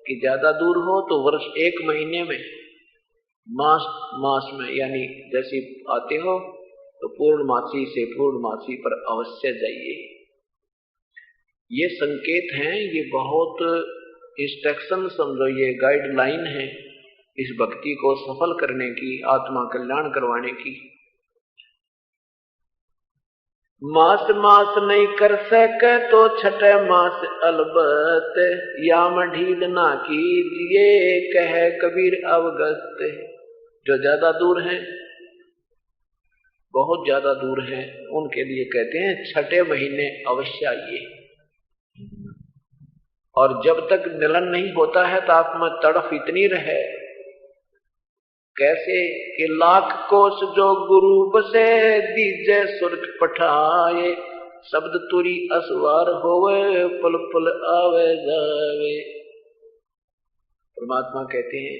कि ज्यादा दूर हो तो वर्ष 1 महीने में मास में यानी जैसे आते हो तो पूर्णमासी से पूर्णमासी पर अवश्य जाइए। ये संकेत हैं, ये बहुत इंस्ट्रक्शन समझो, ये गाइडलाइन है इस भक्ति को सफल करने की, आत्मा कल्याण करवाने की। मास नहीं कर सके तो छठे मास अलबत, याम ढील ना कीजिए, कह कबीर अवगत। जो ज्यादा दूर हैं, बहुत ज्यादा दूर हैं, उनके लिए कहते हैं 6ठे महीने अवश्य आइए। और जब तक मिलन नहीं होता है तो आप में तड़फ इतनी रहे, कैसे कि लाख कोस जो गुरु बसे, दीजे सुरख पठाए, शब्द तुरी असवार होवे, पल पल आवे जावे। परमात्मा कहते हैं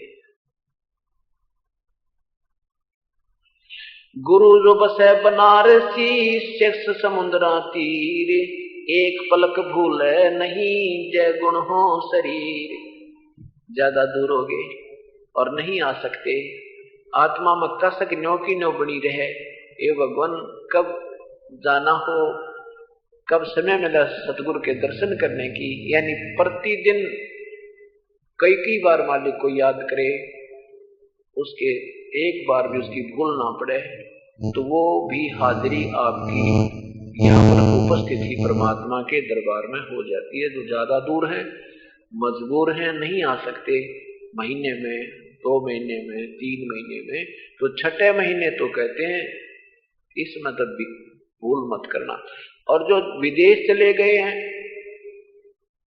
गुरु जो बसे बनारसी, शेष समुद्रा तीर, एक पलक भूले नहीं, जय गुण हो शरीर। ज्यादा दूर हो गए और नहीं आ सकते, आत्मा में कसक न्यो की न्यो बनी रहे। ये भगवान कब जाना हो, कब समय मिला सतगुरु के दर्शन करने की, यानी प्रतिदिन कई बार मालिक को याद करे, उसके एक बार भी उसकी भूल ना पड़े, तो वो भी हाजिरी आपकी यहाँ पर उपस्थिति परमात्मा के दरबार में हो जाती है। जो ज्यादा दूर है, मजबूर हैं, नहीं आ सकते महीने में, 2 महीने में, 3 महीने में, तो 6ठे महीने तो कहते हैं इस मतलब भी भूल मत करना। और जो विदेश चले गए हैं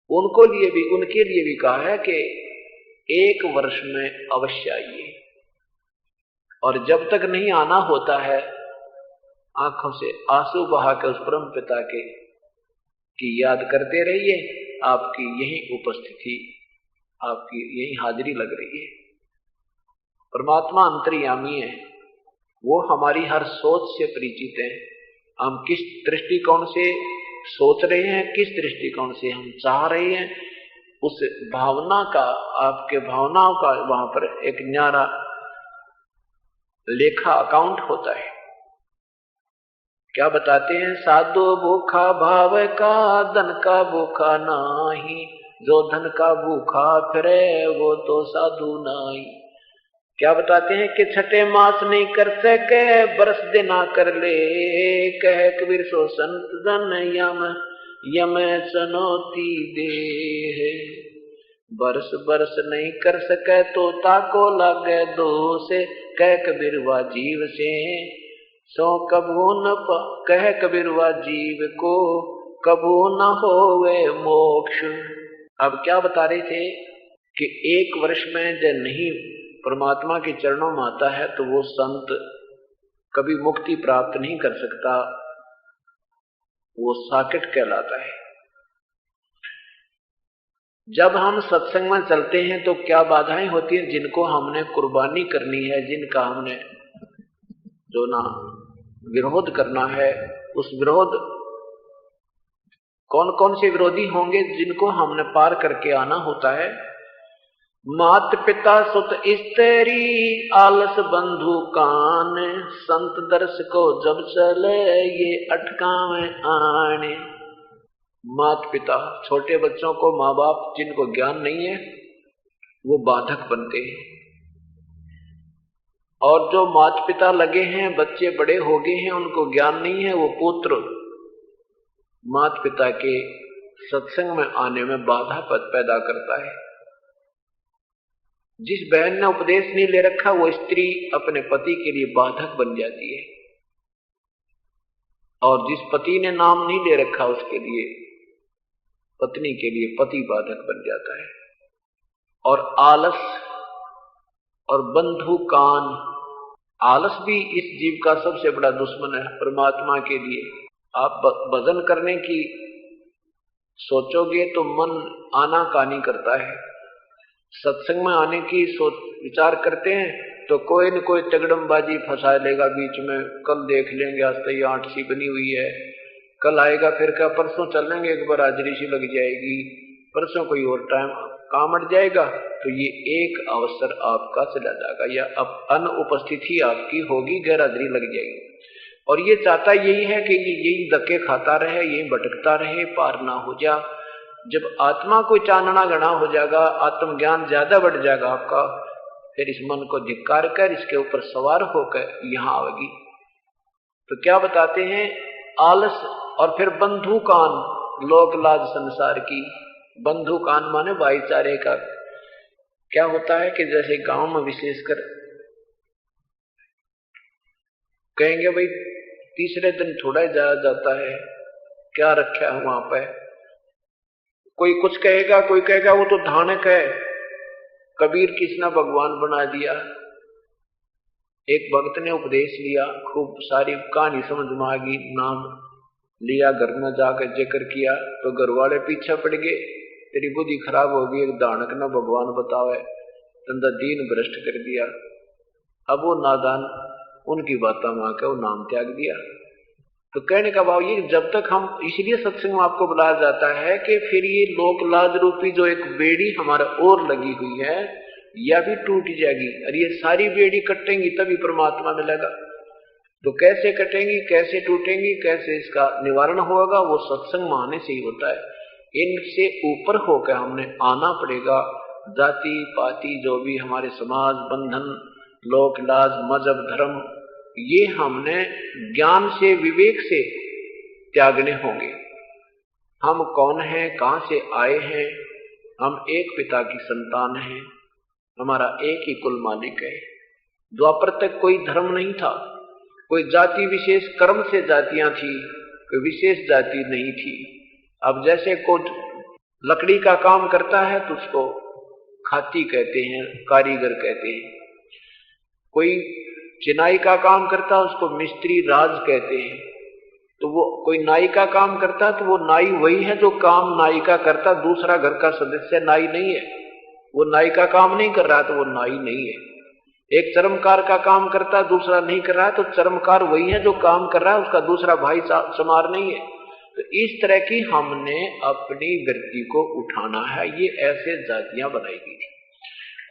उनके लिए भी कहा है कि 1 वर्ष में अवश्य आइए। और जब तक नहीं आना होता है, आंखों से आंसू बहा के उस परम पिता के की याद करते रहिए। आपकी यही उपस्थिति, आपकी यही हाजिरी लग रही है। परमात्मा अंतर्यामी है, वो हमारी हर सोच से परिचित है। हम किस दृष्टिकोण से सोच रहे हैं, किस दृष्टिकोण से हम चाह रहे हैं, उस भावना का, आपके भावनाओं का वहां पर एक न्यारा लेखा अकाउंट होता है। क्या बताते हैं, साधु भूखा भाव का, धन का भूखा नाही, जो धन का भूखा फिरे वो तो साधु नाही। क्या बताते हैं कि 6ठे मास नहीं कर सके, बरस देना कर ले, कह कबीर सो संत जन, यम चुनौती दे। बरस नहीं कर सके तो ताको लागे दोष, कह कबीर वा जीव से सो कबू न कह कबीर वा जीव को कबू न होवे मोक्ष। अब क्या बता रहे थे कि 1 वर्ष में जब नहीं परमात्मा के चरणों में आता है तो वो संत कभी मुक्ति प्राप्त नहीं कर सकता, वो साकेट कहलाता है। जब हम सत्संग में चलते हैं तो क्या बाधाएं होती हैं, जिनको हमने कुर्बानी करनी है, जिनका हमने जो ना विरोध करना है, उस विरोध कौन कौन से विरोधी होंगे जिनको हमने पार करके आना होता है। मात पिता सुत स्त्री, आलस बंधु कान, संत दर्श को जब चले ये अटकावे आने। माता पिता, छोटे बच्चों को माँ बाप जिनको ज्ञान नहीं है वो बाधक बनते हैं, और जो माता पिता लगे हैं, बच्चे बड़े हो गए हैं, उनको ज्ञान नहीं है, वो पुत्र माता पिता के सत्संग में आने में बाधा पैदा करता है। जिस बहन ने उपदेश नहीं ले रखा वो स्त्री अपने पति के लिए बाधक बन जाती है, और जिस पति ने नाम नहीं ले रखा उसके लिए, पत्नी के लिए पति बाधक बन जाता है। और आलस और बंधु कान, आलस भी इस जीव का सबसे बड़ा दुश्मन है परमात्मा के लिए। आप भजन करने की सोचोगे तो मन आनाकानी करता है, सत्संग में आने की सोच विचार करते हैं तो कोई न कोई तगड़मबाजी फंसा लेगा बीच में, कल देख लेंगे, आज तो ये 8 सी बनी हुई है, कल आएगा, फिर क्या परसों चलेंगे, एक बार हाजिरी सी लग जाएगी, परसों कोई और टाइम काम अट जाएगा, तो ये एक अवसर आपका चला जाएगा, या अब अनुपस्थिति आपकी होगी, गैर हाजिरी लग जाएगी। और ये चाहता यही है कि ये यही धक्के खाता रहे, यही भटकता रहे, पार ना हो जा। जब आत्मा को चानना गणा हो जाएगा, आत्मज्ञान ज्यादा बढ़ जाएगा आपका, फिर इस मन को धिक्कार कर इसके ऊपर सवार होकर यहां आवेगी। तो क्या बताते हैं, आलस और फिर बंधु कान, लोक लाज संसार की। बंधु कान माने भाईचारे का। क्या होता है कि जैसे गांव में विशेषकर कहेंगे भाई तीसरे दिन थोड़ा ही जाया जाता है, क्या रखा है वहां पे, कोई कुछ कहेगा, कोई कहेगा वो तो धानक है, कबीर किसने भगवान बना दिया। एक भक्त ने उपदेश लिया, खूब सारी कहानी समझ में आ गई, नाम लिया, घर में जाकर जिक्र किया तो घर वाले पीछे पड़ गए, तेरी बुद्धि खराब हो गई, एक धानक ना भगवान बतावे, तंदा दीन भ्रष्ट कर दिया। अब वो नादान उनकी बातों में आकर वो नाम त्याग दिया। तो कहने का भाव ये, जब तक हम, इसलिए सत्संग में आपको बुलाया जाता है कि फिर ये लोक लाज रूपी जो एक बेड़ी हमारा और लगी हुई है यह भी टूट जाएगी, और ये सारी बेड़ी कटेंगी तभी परमात्मा मिलेगा। तो कैसे कटेंगी, कैसे टूटेंगी, कैसे इसका निवारण होगा, वो सत्संग में आने से ही होता है। इनसे ऊपर होकर हमने आना पड़ेगा। जाति पाति जो भी हमारे समाज बंधन, लोक लाज, मजहब, धर्म, ये हमने ज्ञान से, विवेक से त्यागने होंगे। हम कौन हैं, कहां से आए हैं, हम एक पिता की संतान हैं, हमारा एक ही कुल मालिक है। द्वापर तक कोई धर्म नहीं था, कोई जाति विशेष, कर्म से जातियां थी, कोई विशेष जाति नहीं थी। अब जैसे कोई लकड़ी का काम करता है तो उसको खाती कहते हैं, कारीगर कहते हैं, कोई चिनाई का काम करता है उसको मिस्त्री राज कहते हैं, तो वो कोई नाई का काम करता है तो वो नाई वही है जो काम नाई का करता, दूसरा घर का सदस्य नाई नहीं है। वो नाई का काम नहीं कर रहा तो वो नाई नहीं है। एक चर्मकार का काम करता है, दूसरा नहीं कर रहा है तो चर्मकार वही है जो काम कर रहा है, उसका दूसरा भाई समार नहीं है। तो इस तरह की हमने अपनी वृत्ति को उठाना है, ये ऐसे जातियां बनाई गई थी।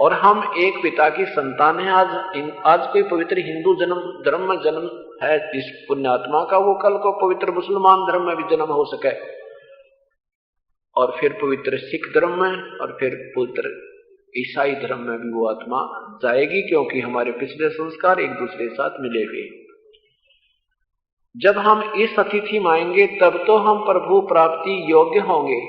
और हम एक पिता की संतान है। आज कोई पवित्र हिंदू धर्म में जन्म है जिस पुण्यात्मा का, वो कल को पवित्र मुसलमान धर्म में भी जन्म हो सके, और फिर पवित्र सिख धर्म में, और फिर पवित्र ईसाई धर्म में भी वो आत्मा जाएगी, क्योंकि हमारे पिछले संस्कार एक दूसरे साथ मिले हुए। जब हम इस अतिथि में आएंगे तब तो हम प्रभु प्राप्ति योग्य होंगे,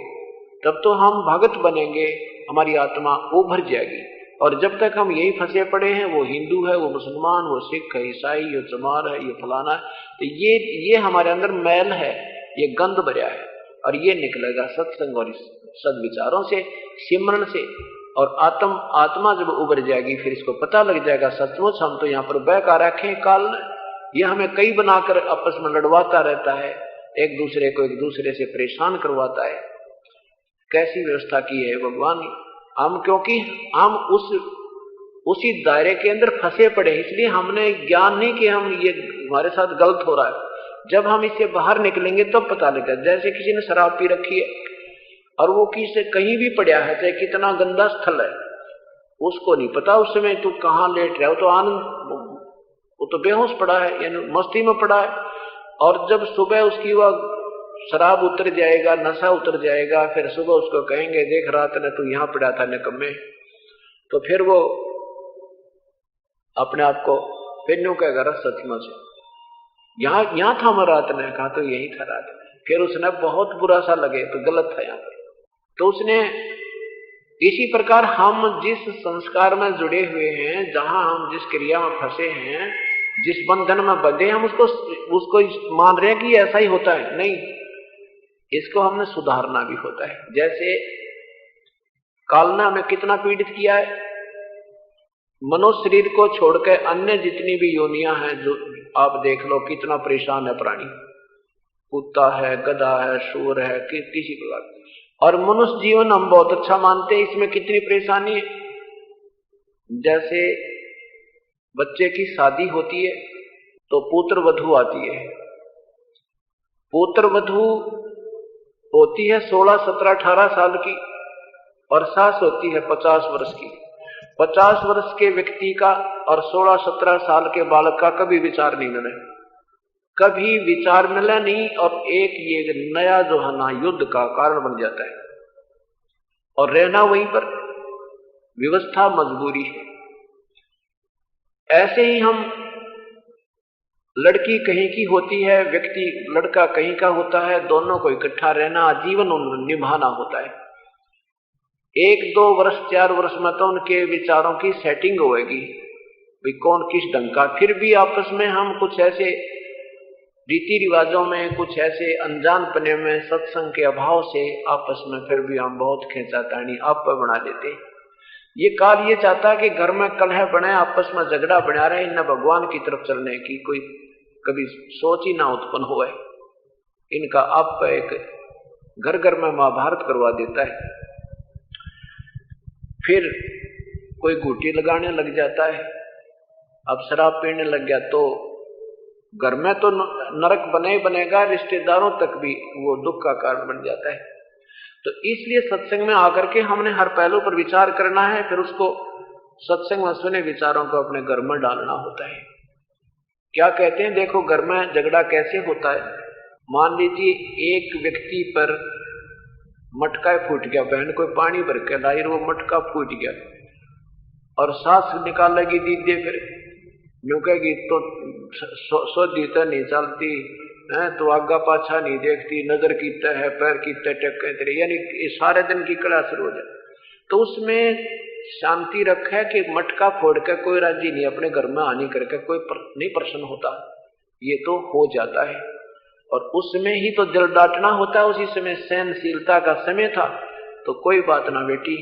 तब तो हम भगत बनेंगे, हमारी आत्मा उभर जाएगी। और जब तक हम यही फंसे पड़े हैं, वो हिंदू है, वो मुसलमान, वो सिख है, ईसाई, ये चमार है, ये फलाना है, तो ये हमारे अंदर मैल है, ये गंद भरा है, और ये निकलेगा सत्संग और सद्विचारों से, सिमरन से। और आत्मा जब उभर जाएगी फिर इसको पता लग जाएगा सचमुच हम तो यहाँ पर बहका रखे काल ने, ये हमें कई बनाकर आपस में लड़वाता रहता है, एक दूसरे को एक दूसरे से परेशान करवाता है। कैसी व्यवस्था की है भगवान। हम क्योंकि हम उसी दायरे के अंदर फंसे पड़े, इसलिए हमने ज्ञान नहीं कि हम ये हमारे साथ गलत हो रहा है। जब हम इससे बाहर निकलेंगे तब पता लगेगा। जैसे किसी ने शराब पी रखी है और वो किसी कहीं भी पड़ा है, चाहे कितना गंदा स्थल है, उसको नहीं पता उस समय तू कहाँ लेट रहा है, वो तो आनंद, वो तो बेहोश पड़ा है, यानी मस्ती में पड़ा है। और जब सुबह उसकी वह शराब उतर जाएगा, नशा उतर जाएगा, फिर सुबह उसको कहेंगे देख रात ने तू यहां पड़ा था निकम्मे, तो फिर वो अपने आप को फिर न्यू कहेगा सचमुच यहां था मैं रात ने, कहा तो यही था रात में। फिर उसने बहुत बुरा सा लगे तो गलत था यहाँ पर, तो उसने इसी प्रकार हम जिस संस्कार में जुड़े हुए हैं, जहां हम जिस क्रिया में फंसे हैं, जिस बंधन में बंधे, हम उसको मान रहे हैं कि ऐसा ही होता है। नहीं, इसको हमने सुधारना भी होता है। जैसे काल ने हमें कितना पीड़ित किया है, मनुष्य शरीर को छोड़कर अन्य जितनी भी योनियां हैं, जो आप देख लो कितना परेशान है प्राणी, कुत्ता है, गधा है, सूर है, किसी प्रकार। और मनुष्य जीवन हम बहुत अच्छा मानते हैं, इसमें कितनी परेशानी है। जैसे बच्चे की शादी होती है तो पुत्र वधू आती है, पुत्र वधू होती है 16, 17, 18 साल की, और सास होती है 50 वर्ष की। 50 वर्ष के व्यक्ति का और 16, 17 साल के बालक का कभी विचार नहीं मिले, कभी विचार मिला नहीं, और एक ये नया जो है ना युद्ध का कारण बन जाता है, और रहना वहीं पर व्यवस्था मजबूरी है। ऐसे ही हम, लड़की कहीं की होती है, व्यक्ति लड़का कहीं का होता है, दोनों को इकट्ठा रहना, आजीवन निभाना होता है। 1, 2 वर्ष 4 वर्ष में तो उनके विचारों की सेटिंग होगी, भाई कौन किस ढंग का। फिर भी आपस में हम कुछ ऐसे रीति रिवाजों में, कुछ ऐसे अनजानपने में, सत्संग के अभाव से आपस में फिर भी हम बहुत खींचातानी आप पर बना देते। ये काल ये चाहता है कि घर में कलह बने, आपस में झगड़ा बना रहे, इन्हें भगवान की तरफ चलने की कोई कभी सोच ही ना उत्पन्न हुआ है। इनका आप एक घर घर में महाभारत करवा देता है। फिर कोई घूटी लगाने लग जाता है, अब शराब पीने लग गया तो घर में तो नरक बने ही बनेगा, रिश्तेदारों तक भी वो दुख का कारण बन जाता है। तो इसलिए सत्संग में आकर के हमने हर पहलू पर विचार करना है, फिर उसको सत्संग में सुने विचारों को अपने घर में डालना होता है। क्या कहते हैं, देखो घर में झगड़ा कैसे होता है। मान लीजिए एक व्यक्ति पर मटका फूट गया, बहन कोई पानी भर के लाई, वो मटका फूट गया, और सास निकालेगी दीदी, फिर यूं कहेगी तो सोधी तो नहीं चलती है, तो आगा पाछा नहीं देखती, नजर कीता है, पैर कीता टक्के तेरे, यानी सारे दिन की कड़ा शुरू हो जाए। तो उसमें शांति रखे कि मटका फोड़ कर कोई राजी नहीं, अपने घर में हानि करके कोई नहीं प्रसन्न होता, ये तो हो जाता है। और उसमें ही तो दिल डांटना होता है, उसी समय सहनशीलता का समय था, तो कोई बात ना बेटी,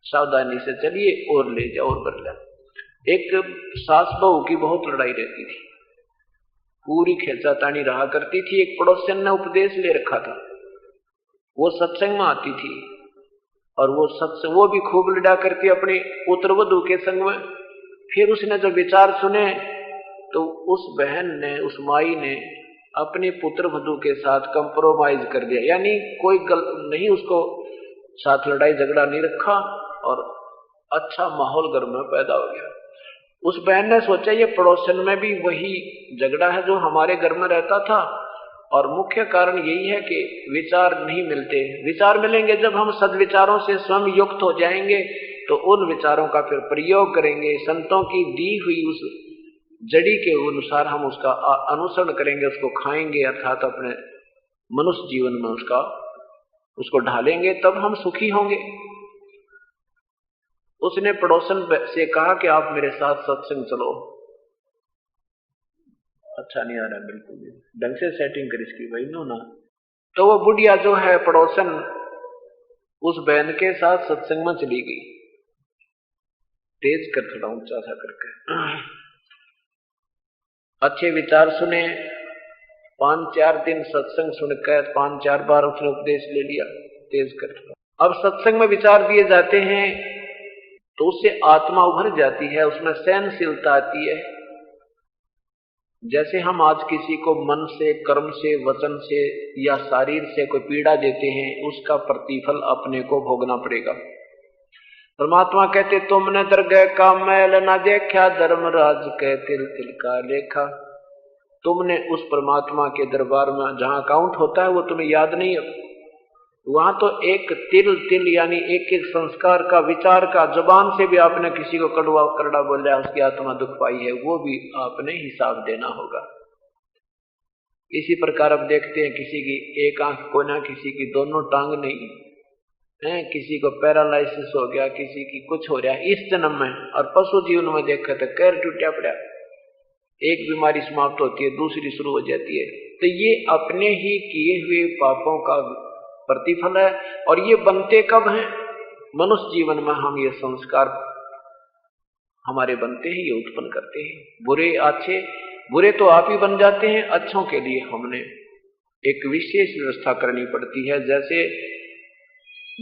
सावधानी से चलिए और ले जाओ और बदला। एक सास बहू की बहुत लड़ाई रहती थी, पूरी खींचातानी रहा करती थी। एक पड़ोसन ने उपदेश ले रखा था, वो सत्संग में आती थी, और वो भी खूब लड़ा करती अपने पुत्र वधू के संग में। फिर उसने जो विचार सुने तो उस बहन ने, उस माई ने अपने पुत्र वधू के साथ कंप्रोमाइज कर दिया, यानी कोई नहीं उसको साथ लड़ाई झगड़ा नहीं रखा, और अच्छा माहौल घर में पैदा हो गया। उस बहन ने सोचा ये पड़ोसन में भी वही झगड़ा है जो हमारे घर में रहता था, और मुख्य कारण यही है कि विचार नहीं मिलते। विचार मिलेंगे जब हम सद्विचारों से स्वयं युक्त हो जाएंगे, तो उन विचारों का फिर प्रयोग करेंगे, संतों की दी हुई उस जड़ी के अनुसार हम उसका अनुसरण करेंगे, उसको खाएंगे, अर्थात अपने मनुष्य जीवन में उसको ढालेंगे, तब हम सुखी होंगे। उसने पड़ोसन से कहा कि आप मेरे साथ सत्संग चलो। अच्छा नहीं आ रहा, बिल्कुल भी ढंग से सेटिंग कर इसकी भाई नो ना। तो वो बुढ़िया जो है पड़ोसन, उस बहन के साथ सत्संग में चली गई। तेज कर थोड़ा ऊंचा सा करके, अच्छे विचार सुने, 5-4 दिन सत्संग सुनकर 5-4 बार उसने उपदेश ले लिया, तेज कर थोड़ा। अब सत्संग में विचार दिए जाते हैं तो उससे आत्मा उभर जाती है, उसमें सहनशीलता आती है। जैसे हम आज किसी को मन से, कर्म से, वचन से या शरीर से कोई पीड़ा देते हैं, उसका प्रतिफल अपने को भोगना पड़ेगा। परमात्मा कहते तुमने दरगह का मैल न देखा, धर्मराज के तिल तिल का लेखा। तुमने उस परमात्मा के दरबार में जहां अकाउंट होता है वो तुम्हें याद नहीं है। वहां तो एक तिल तिल यानी एक एक संस्कार का, विचार का, जुबान से भी आपने किसी को कड़वा करड़ा बोला, उसकी आत्मा दुख पाई है, वो भी आपने हिसाब देना होगा। इसी प्रकार अब देखते हैं किसी की एक आंख को ना, किसी की दोनों टांग नहीं है, किसी को पैरालाइसिस हो गया, किसी की कुछ हो रहा है इस जन्म में, और पशु जीवन में देखा तो कैर टूटा पड़ा, एक बीमारी समाप्त होती है दूसरी शुरू हो जाती है। तो ये अपने ही किए हुए पापों का प्रतिफल है। और ये बनते कब हैं? मनुष्य जीवन में हम ये संस्कार हमारे बनते हैं, ये उत्पन्न करते हैं, बुरे अच्छे। बुरे तो आप ही बन जाते हैं, अच्छों के लिए हमने एक विशेष व्यवस्था करनी पड़ती है। जैसे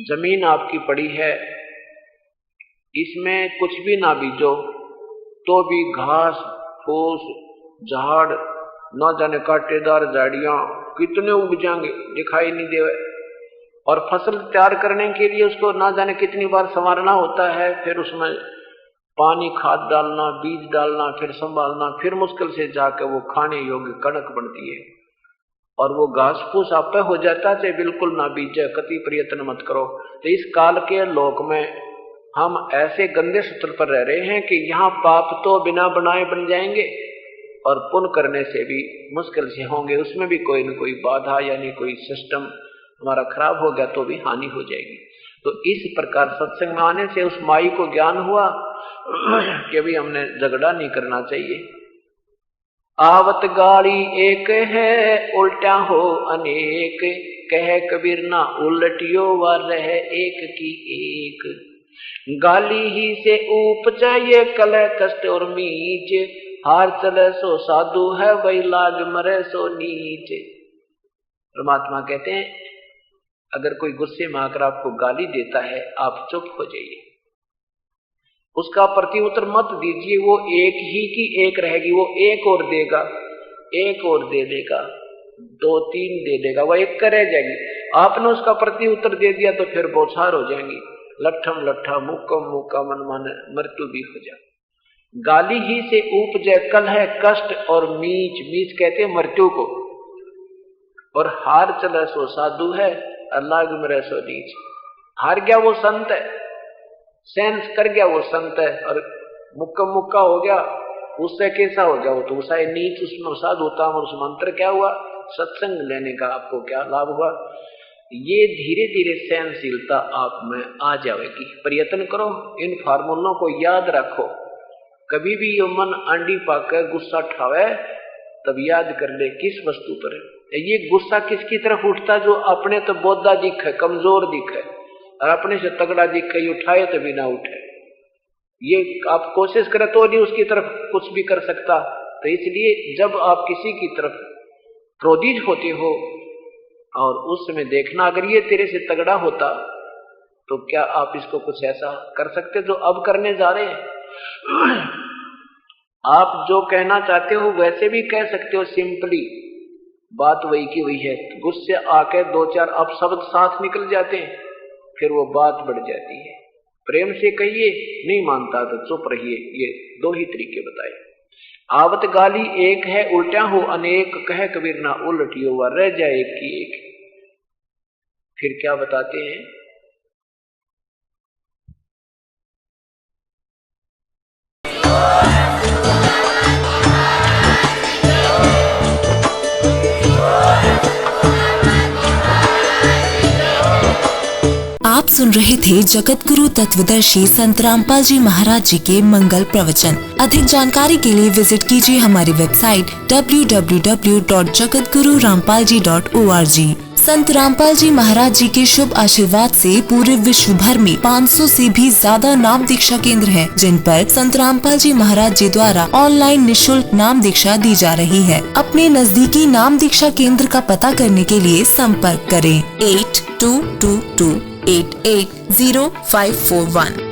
जमीन आपकी पड़ी है, इसमें कुछ भी ना बीजो तो भी घास फूस झाड़ न जाने कांटेदार झाड़ियां कितने उग जाएंगे, दिखाई नहीं देवे। और फसल तैयार करने के लिए उसको ना जाने कितनी बार संवारना होता है, फिर उसमें पानी खाद डालना, बीज डालना, फिर संभालना, फिर मुश्किल से जाकर वो खाने योग्य कणक बनती है। और वो घास फूस आप पे हो जाता है, बिल्कुल ना बीजे, कति प्रयत्न मत करो। तो इस काल के लोक में हम ऐसे गंदे सूत्र पर रह रहे हैं कि यहाँ पाप तो बिना बनाए बन जाएंगे और पुण्य करने से भी मुश्किल से होंगे, उसमें भी कोई न कोई बाधा यानी कोई सिस्टम हमारा खराब हो गया तो भी हानि हो जाएगी। तो इस प्रकार सत्संग में आने से उस माई को ज्ञान हुआ कि अभी हमने झगड़ा नहीं करना चाहिए। आवत गाड़ी एक है उल्टा हो अनेक, कह कबीर ना उलटियो व रह एक की एक। गाली ही से उपजा ये कलह कष्ट और मीच, हार चले सो साधु है वही लाज मरे सो नीच। परमात्मा कहते हैं अगर कोई गुस्से में आकर आपको गाली देता है आप चुप हो जाइए, उसका प्रत्युत्तर मत दीजिए। वो एक ही की एक रहेगी, वो एक और देगा, एक और दे देगा, दो तीन दे देगा, वो एक कर रह जाएगी। आपने उसका प्रत्युत्तर दे दिया तो फिर बौछार हो जाएंगी, लट्ठम लट्ठा मुक्कम मुक्का मन मन मृत्यु भी हो जाए। गाली ही से उपजे कलह कष्ट और मीच, मीच कहते हैं मृत्यु को। और हार चले सो साधु है अल्लाह मेरे सो नीच। हार गया वो संत है, सेंस कर गया वो संत है, और मुक्कम मुक्का हो गया उससे कैसा हो गया वो तो उसा नीच, उसमें साधु होता। और उस मंत्र क्या हुआ, सत्संग लेने का आपको क्या लाभ हुआ। ये धीरे धीरे सहनशीलता आप में आ जाएगी। प्रयत्न करो, इन फार्मूलों को याद रखो। कभी भी ये मन आंडी पाकर गुस्सा ठावे तब याद कर ले किस वस्तु पर है ये गुस्सा, किसकी तरफ उठता, जो अपने तो बोधा दिखे, कमजोर दिखे, और अपने से तगड़ा दिखे, ये उठाए तो भी ना उठे। ये आप कोशिश करें तो नहीं उसकी तरफ कुछ भी कर सकता। तो इसलिए जब आप किसी की तरफ क्रोधित होते हो और उस समय देखना अगर ये तेरे से तगड़ा होता तो क्या आप इसको कुछ ऐसा कर सकते जो अब करने जा रहे हैं। आप जो कहना चाहते हो वैसे भी कह सकते हो, सिंपली बात वही की वही है। गुस्से आके दो चार अपशब्द साथ निकल जाते हैं, फिर वो बात बढ़ जाती है। प्रेम से कहिए, नहीं मानता तो चुप रहिए। ये दो ही तरीके बताए। आवत गाली एक है उल्टा हो अनेक, कह कबीर ना उलटियो व रह जाए एक की एक। फिर क्या बताते हैं, आप सुन रहे थे जगत गुरु तत्वदर्शी संत रामपाल जी महाराज जी के मंगल प्रवचन। अधिक जानकारी के लिए विजिट कीजिए हमारी वेबसाइट www.jagatgururampalji.org। संत रामपाल जी महाराज जी के शुभ आशीर्वाद से पूरे विश्व भर में 500 से भी ज्यादा नाम दीक्षा केंद्र हैं, जिन पर संत रामपाल जी महाराज जी द्वारा ऑनलाइन निशुल्क नाम दीक्षा दी जा रही है। अपने नजदीकी नाम दीक्षा केंद्र का पता करने के लिए संपर्क करें 8222880541।